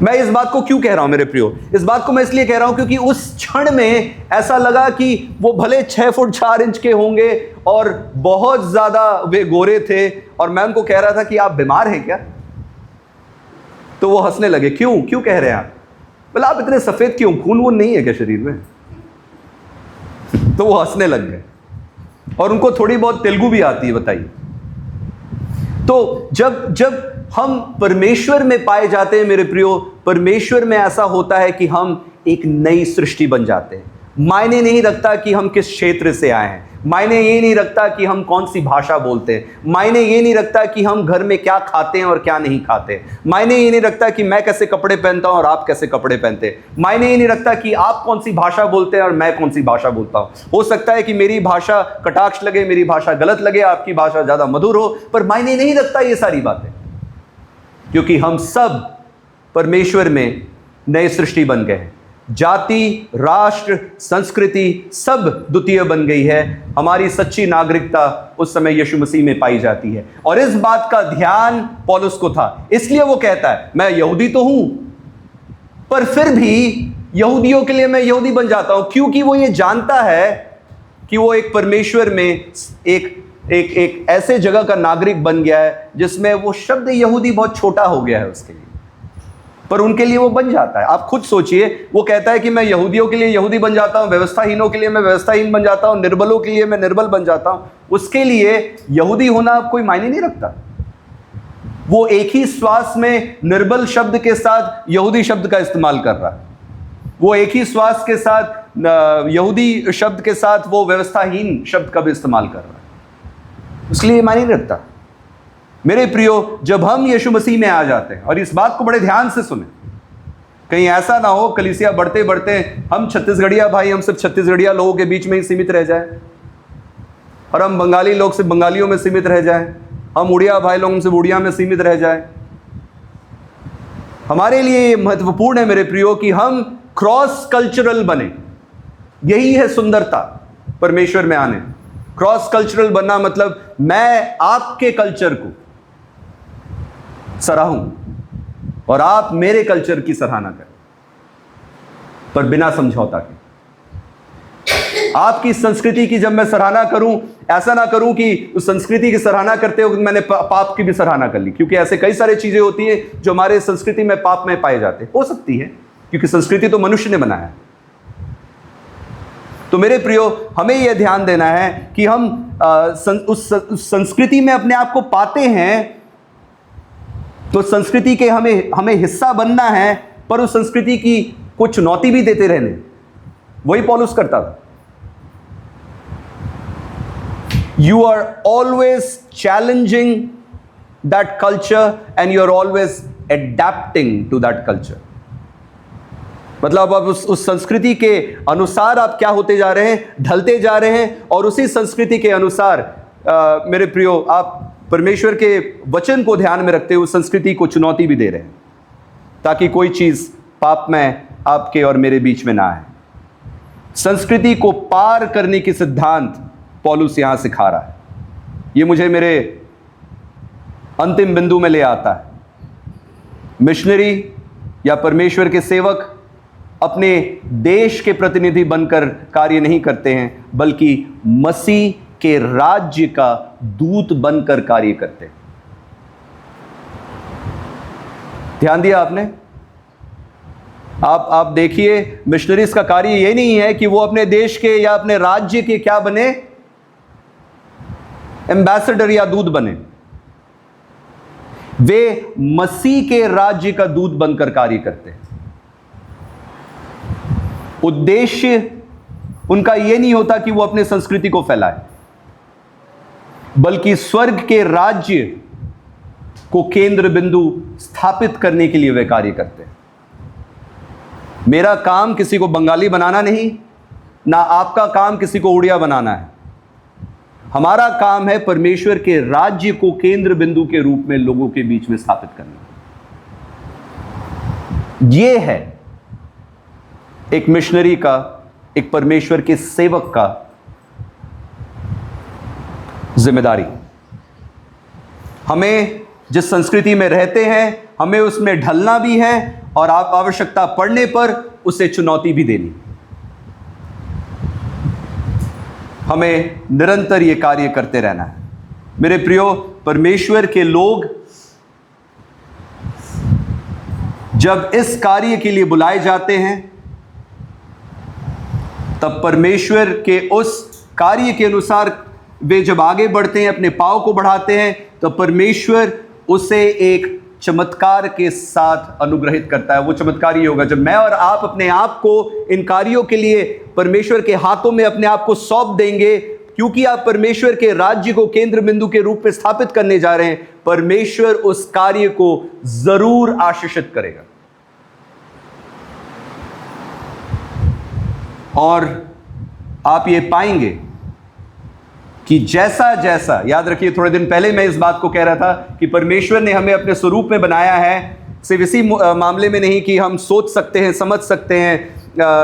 मैं इस बात को क्यों कह रहा हूं मेरे प्रियो? इस बात को मैं इसलिए कह रहा हूं क्योंकि उस क्षण में ऐसा लगा कि वो भले 6 फुट 4 इंच के होंगे और बहुत ज्यादा वे गोरे थे, और मैं उनको कह रहा था कि आप बीमार हैं क्या? तो वो हंसने लगे। क्यों क्यों कह रहे हैं आप? बोला आप इतने सफेद क्यों, खून वून नहीं है क्या शरीर में? तो वो हंसने लग गए और उनको थोड़ी बहुत तेलुगु भी आती है, बताइए। तो जब हम परमेश्वर में पाए जाते हैं मेरे प्रियो, परमेश्वर में ऐसा होता है कि हम एक नई सृष्टि बन जाते हैं। मायने नहीं रखता कि हम किस क्षेत्र से आए हैं, मायने ये नहीं रखता कि हम कौन सी भाषा बोलते हैं, मायने ये नहीं रखता कि हम घर में क्या खाते हैं और क्या नहीं खाते, मायने ये नहीं रखता कि मैं कैसे कपड़े पहनता हूं और आप कैसे कपड़े पहनते हैं, मायने ये नहीं रखता कि आप कौन सी भाषा बोलते हैं और मैं कौन सी भाषा बोलता हूं। हो सकता है कि मेरी भाषा कटाक्ष लगे, मेरी भाषा गलत लगे, आपकी भाषा ज्यादा मधुर हो, पर मायने नहीं रखता ये सारी बातें, क्योंकि हम सब परमेश्वर में नए सृष्टि बन गए हैं। जाति, राष्ट्र, संस्कृति सब द्वितीय बन गई है। हमारी सच्ची नागरिकता उस समय यीशु मसीह में पाई जाती है, और इस बात का ध्यान पौलुस को था। इसलिए वो कहता है मैं यहूदी तो हूं, पर फिर भी यहूदियों के लिए मैं यहूदी बन जाता हूं, क्योंकि वो ये जानता है कि वो एक परमेश्वर में एक ऐसे जगह का नागरिक बन गया है जिसमें वो शब्द यहूदी बहुत छोटा हो गया है उसके लिए, पर उनके लिए वो बन जाता है। आप खुद सोचिए, वो कहता है कि मैं यहूदियों के लिए यहूदी बन जाता हूं, व्यवस्थाहीनों के लिए मैं व्यवस्थाहीन बन जाता हूं, निर्बलों के लिए मैं निर्बल बन जाता हूं। उसके लिए यहूदी होना कोई मायने नहीं रखता। वो एक ही श्वास में निर्बल शब्द के साथ यहूदी शब्द का इस्तेमाल कर रहा है, वो एक ही श्वास के साथ यहूदी शब्द के साथ वो व्यवस्थाहीन शब्द का भी इस्तेमाल कर रहा है, इसलिए मायने नहीं रखता। मेरे प्रियो, जब हम यीशु मसीह में आ जाते हैं, और इस बात को बड़े ध्यान से सुने, कहीं ऐसा ना हो कलीसिया बढ़ते बढ़ते हम छत्तीसगढ़िया भाई, हम सिर्फ छत्तीसगढ़िया लोगों के बीच में ही सीमित रह जाए, और हम बंगाली लोग सिर्फ बंगालियों में सीमित रह जाए, हम उड़िया भाई लोग सिर्फ उड़िया में सीमित रह जाए। हमारे लिए ये महत्वपूर्ण है मेरे प्रियो कि हम क्रॉस कल्चरल बने। यही है सुंदरता परमेश्वर में आने। क्रॉस कल्चरल बनना मतलब मैं आपके कल्चर को सराहूं और आप मेरे कल्चर की सराहना करें, पर बिना समझौता के। आपकी संस्कृति की जब मैं सराहना करूं, ऐसा ना करूं कि उस संस्कृति की सराहना करते हो मैंने पाप की भी सराहना कर ली, क्योंकि ऐसे कई सारी चीजें होती हैं जो हमारे संस्कृति में पाप में पाए जाते हो सकती है, क्योंकि संस्कृति तो मनुष्य ने बनाया है। तो मेरे प्रियो, हमें यह ध्यान देना है कि हम उस संस्कृति में अपने आप को पाते हैं, तो संस्कृति के हमें हिस्सा बनना है, पर उस संस्कृति की कुछ चुनौती भी देते रहने। वही पौलुस करता था। You are always challenging that culture and you are always adapting to that culture. मतलब अब उस संस्कृति के अनुसार आप क्या होते जा रहे हैं, ढलते जा रहे हैं, और उसी संस्कृति के अनुसार मेरे प्रियो, आप परमेश्वर के वचन को ध्यान में रखते हुए उस संस्कृति को चुनौती भी दे रहे हैं, ताकि कोई चीज पाप में आपके और मेरे बीच में ना आए। संस्कृति को पार करने की सिद्धांत पौलुस यहां सिखा रहा है। ये मुझे मेरे अंतिम बिंदु में ले आता है। मिशनरी या परमेश्वर के सेवक अपने देश के प्रतिनिधि बनकर कार्य नहीं करते हैं, बल्कि मसीह के राज्य का दूत बनकर कार्य करते हैं। ध्यान दिया आपने? आप देखिए, मिशनरीज का कार्य ये नहीं है कि वो अपने देश के या अपने राज्य के क्या बने, एम्बेसडर या दूत बने। वे मसीह के राज्य का दूत बनकर कार्य करते हैं। उद्देश्य उनका यह नहीं होता कि वो अपने संस्कृति को फैलाए, बल्कि स्वर्ग के राज्य को केंद्र बिंदु स्थापित करने के लिए वे कार्य करते हैं। मेरा काम किसी को बंगाली बनाना नहीं, ना आपका काम किसी को उड़िया बनाना है। हमारा काम है परमेश्वर के राज्य को केंद्र बिंदु के रूप में लोगों के बीच में स्थापित करना। यह है एक मिशनरी का, एक परमेश्वर के सेवक का जिम्मेदारी। हमें जिस संस्कृति में रहते हैं, हमें उसमें ढलना भी है और आप आवश्यकता पड़ने पर उसे चुनौती भी देनी। हमें निरंतर यह कार्य करते रहना है। मेरे प्रियो, परमेश्वर के लोग जब इस कार्य के लिए बुलाए जाते हैं, तब परमेश्वर के उस कार्य के अनुसार वे जब आगे बढ़ते हैं, अपने पांव को बढ़ाते हैं, तो परमेश्वर उसे एक चमत्कार के साथ अनुग्रहित करता है। वो चमत्कार ये होगा जब मैं और आप अपने आप को इन कार्यों के लिए परमेश्वर के हाथों में अपने आप को सौंप देंगे, क्योंकि आप परमेश्वर के राज्य को केंद्र बिंदु के रूप में स्थापित करने जा रहे हैं। परमेश्वर उस कार्य को जरूर आशीषित करेगा। और आप ये पाएंगे कि जैसा जैसा, याद रखिए, थोड़े दिन पहले मैं इस बात को कह रहा था कि परमेश्वर ने हमें अपने स्वरूप में बनाया है, सिर्फ इसी मामले में नहीं कि हम सोच सकते हैं, समझ सकते हैं,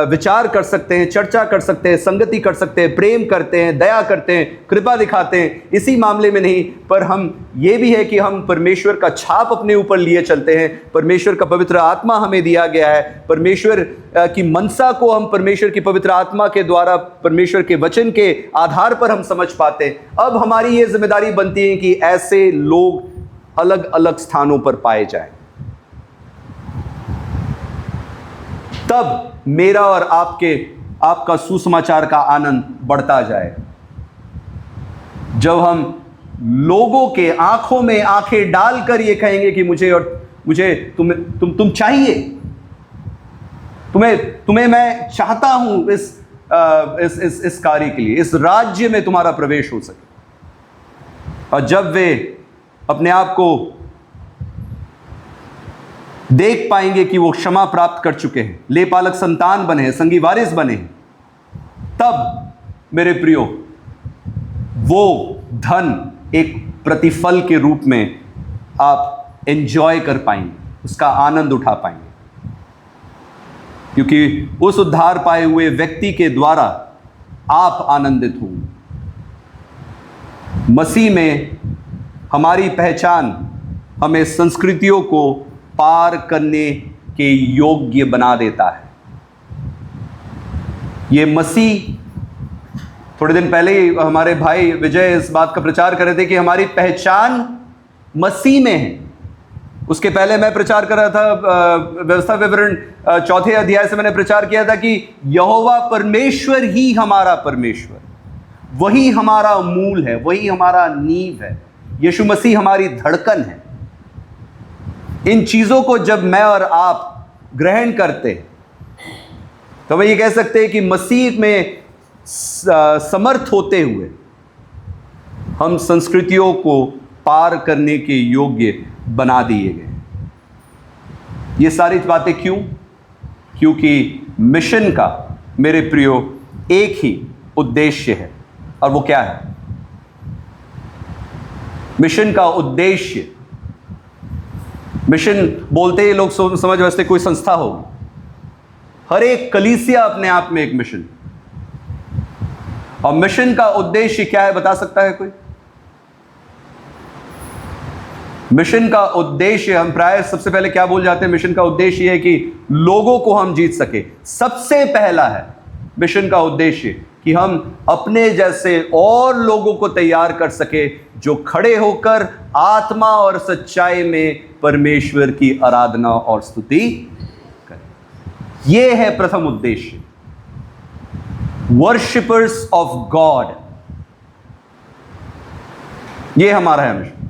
विचार कर सकते हैं, चर्चा कर सकते हैं, संगति कर सकते हैं, प्रेम करते हैं, दया करते हैं, कृपा दिखाते हैं, इसी मामले में नहीं, पर हम ये भी है कि हम परमेश्वर का छाप अपने ऊपर लिए चलते हैं। परमेश्वर का पवित्र आत्मा हमें दिया गया है। परमेश्वर की मनसा को हम परमेश्वर की पवित्र आत्मा के द्वारा, परमेश्वर के वचन के आधार पर हम समझ पाते हैं। अब हमारी ये जिम्मेदारी बनती है कि ऐसे लोग अलग अलग स्थानों पर पाए जाएं। तब मेरा और आपका सुसमाचार का आनंद बढ़ता जाए। जब हम लोगों के आंखों में आंखें डालकर ये कहेंगे कि मुझे तुम चाहिए, तुम्हें मैं चाहता हूं इस कार्य के लिए, इस राज्य में तुम्हारा प्रवेश हो सके। और जब वे अपने आप को देख पाएंगे कि वो क्षमा प्राप्त कर चुके हैं, लेपालक संतान बने हैं, संगी वारिस बने हैं, तब मेरे प्रियो वो धन एक प्रतिफल के रूप में आप एंजॉय कर पाएंगे, उसका आनंद उठा पाएंगे, क्योंकि उस उद्धार पाए हुए व्यक्ति के द्वारा आप आनंदित होंगे। मसीह में हमारी पहचान हमें संस्कृतियों को पार करने के योग्य बना देता है। ये मसीह, थोड़े दिन पहले ही हमारे भाई विजय इस बात का प्रचार कर रहे थे कि हमारी पहचान मसीह में है। उसके पहले मैं प्रचार कर रहा था, व्यवस्था विवरण 4 अध्याय से मैंने प्रचार किया था कि यहोवा परमेश्वर ही हमारा परमेश्वर, वही हमारा मूल है, वही हमारा नींव है। यीशु मसीह हमारी धड़कन है। इन चीजों को जब मैं और आप ग्रहण करते तो हम ये कह सकते हैं कि मसीह में समर्थ होते हुए हम संस्कृतियों को पार करने के योग्य बना दिए गए। ये सारी बातें क्यों? क्योंकि मिशन का, मेरे प्रियो, एक ही उद्देश्य है, और वो क्या है? मिशन का उद्देश्य, मिशन बोलते ही लोग समझ वैसे कोई संस्था होगी। हर एक कलीसिया अपने आप में एक मिशन, और मिशन का उद्देश्य क्या है, बता सकता है कोई? मिशन का उद्देश्य, हम प्राय सबसे पहले क्या बोल जाते हैं, मिशन का उद्देश्य यह है कि लोगों को हम जीत सके। सबसे पहला है मिशन का उद्देश्य कि हम अपने जैसे और लोगों को तैयार कर सके जो खड़े होकर आत्मा और सच्चाई में परमेश्वर की आराधना और स्तुति करें। यह है प्रथम उद्देश्य, वर्शिपर्स ऑफ गॉड। यह हमारा है मिशन,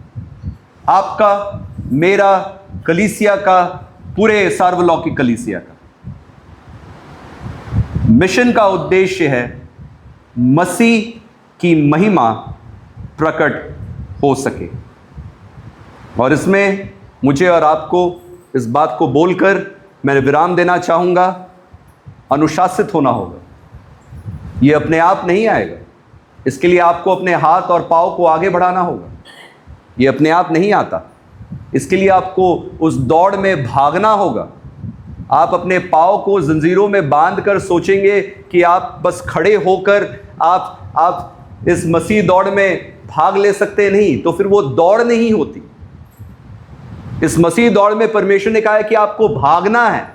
आपका, मेरा, कलीसिया का, पूरे सार्वलौकिक कलीसिया का। मिशन का उद्देश्य है मसीह की महिमा प्रकट हो सके। और इसमें मुझे और आपको इस बात को बोलकर मैं विराम देना चाहूँगा, अनुशासित होना होगा। ये अपने आप नहीं आएगा, इसके लिए आपको अपने हाथ और पाँव को आगे बढ़ाना होगा। ये अपने आप नहीं आता, इसके लिए आपको उस दौड़ में भागना होगा। आप अपने पाँव को जंजीरों में बांधकर सोचेंगे कि आप बस खड़े होकर आप इस मसीह दौड़ में भाग ले सकते नहीं, तो फिर वो दौड़ नहीं होती। इस मसीह दौड़ में परमेश्वर ने कहा है कि आपको भागना है,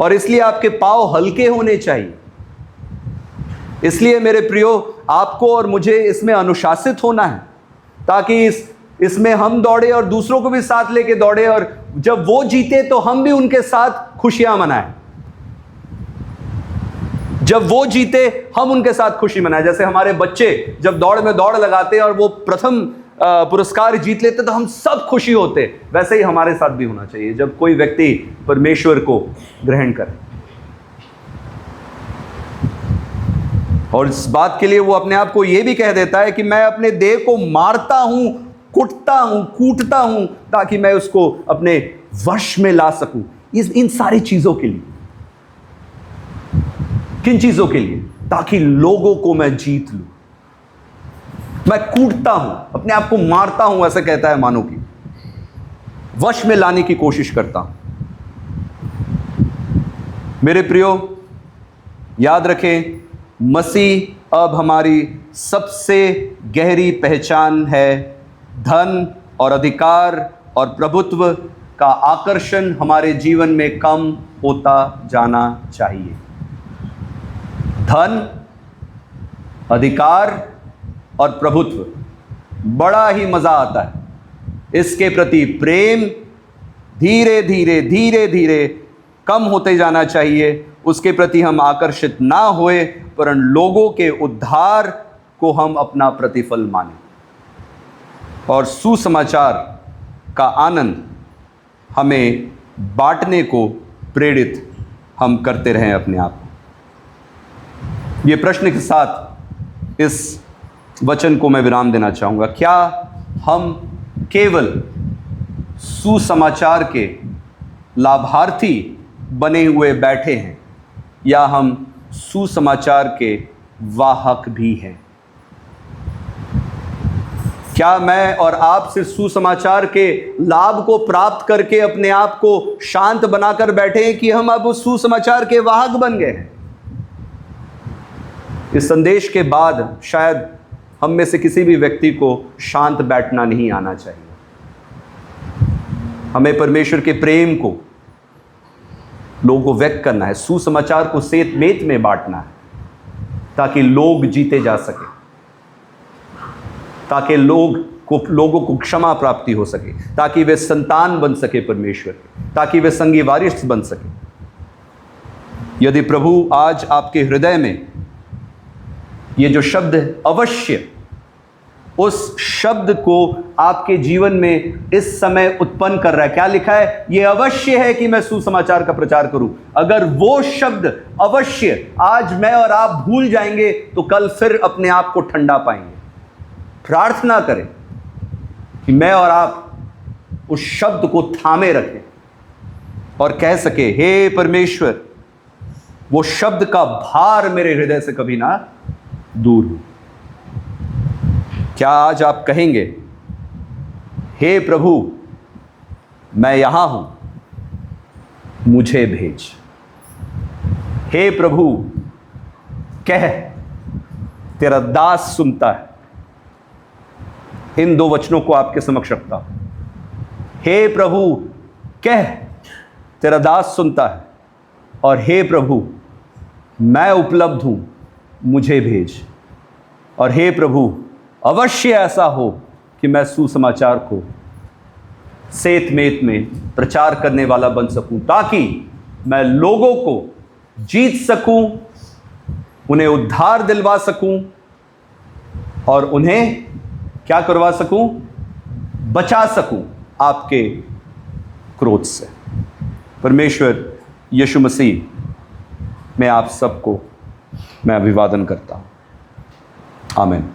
और इसलिए आपके पाँव हल्के होने चाहिए। इसलिए मेरे प्रियो, आपको और मुझे इसमें अनुशासित होना है, ताकि इसमें हम दौड़े और दूसरों को भी साथ लेके दौड़े, और जब वो जीते तो हम भी उनके साथ खुशियां मनाएं। जब वो जीते हम उनके साथ खुशी मनाएं। जैसे हमारे बच्चे जब दौड़ में दौड़ लगाते हैं और वो प्रथम पुरस्कार जीत लेते तो हम सब खुशी होते, वैसे ही हमारे साथ भी होना चाहिए जब कोई व्यक्ति परमेश्वर को ग्रहण करे। और इस बात के लिए वो अपने आप को यह भी कह देता है कि मैं अपने देह को मारता हूं, कुटता हूं, कूटता हूं, ताकि मैं उसको अपने वश में ला सकूं। इन सारी चीजों के लिए, किन चीजों के लिए? ताकि लोगों को मैं जीत लूं। मैं कूटता हूं, अपने आप को मारता हूं, ऐसा कहता है मानो कि वश में लाने की कोशिश करता हूं। मेरे प्रियो, याद रखें, मसीह अब हमारी सबसे गहरी पहचान है। धन और अधिकार और प्रभुत्व का आकर्षण हमारे जीवन में कम होता जाना चाहिए। धन, अधिकार और प्रभुत्व, बड़ा ही मजा आता है। इसके प्रति प्रेम धीरे धीरे धीरे धीरे कम होते जाना चाहिए। उसके प्रति हम आकर्षित ना होए, परंतु लोगों के उद्धार को हम अपना प्रतिफल मानें और सुसमाचार का आनंद हमें बांटने को प्रेरित हम करते रहें अपने आप को। ये प्रश्न के साथ इस वचन को मैं विराम देना चाहूँगा। क्या हम केवल सुसमाचार के लाभार्थी बने हुए बैठे हैं, या हम सुसमाचार के वाहक भी हैं? क्या मैं और आप सिर्फ सुसमाचार के लाभ को प्राप्त करके अपने आप को शांत बनाकर बैठे हैं, कि हम अब उस सुसमाचार के वाहक बन गए हैं? इस संदेश के बाद शायद हम में से किसी भी व्यक्ति को शांत बैठना नहीं आना चाहिए। हमें परमेश्वर के प्रेम को लोगों को व्यक्त करना है, सुसमाचार को सेत मेत में बांटना है, ताकि लोग जीते जा सके, ताकि लोगों को क्षमा प्राप्ति हो सके, ताकि वे संतान बन सके परमेश्वर के, ताकि वे संगी वारिस बन सके। यदि प्रभु आज आपके हृदय में ये जो शब्द अवश्य, उस शब्द को आपके जीवन में इस समय उत्पन्न कर रहा है, क्या लिखा है? ये अवश्य है कि मैं सुसमाचार का प्रचार करूं। अगर वो शब्द अवश्य आज मैं और आप भूल जाएंगे तो कल फिर अपने आप को ठंडा पाएंगे। प्रार्थना करें कि मैं और आप उस शब्द को थामे रखें और कह सके, हे परमेश्वर, वो शब्द का भार मेरे हृदय से कभी ना दूर हो। क्या आज आप कहेंगे, हे प्रभु, मैं यहां हूं, मुझे भेज। हे प्रभु, कह, तेरा दास सुनता है। इन दो वचनों को आपके समक्ष रखता हूं। हे प्रभु, कह, तेरा दास सुनता है, और हे प्रभु मैं उपलब्ध हूँ, मुझे भेज। और हे प्रभु अवश्य ऐसा हो कि मैं सुसमाचार को सेत मेत में प्रचार करने वाला बन सकूं, ताकि मैं लोगों को जीत सकूं, उन्हें उद्धार दिलवा सकूं और उन्हें क्या करवा सकूं, बचा सकूं आपके क्रोध से। परमेश्वर यीशु मसीह में आप सबको मैं अभिवादन करता हूं। आमीन।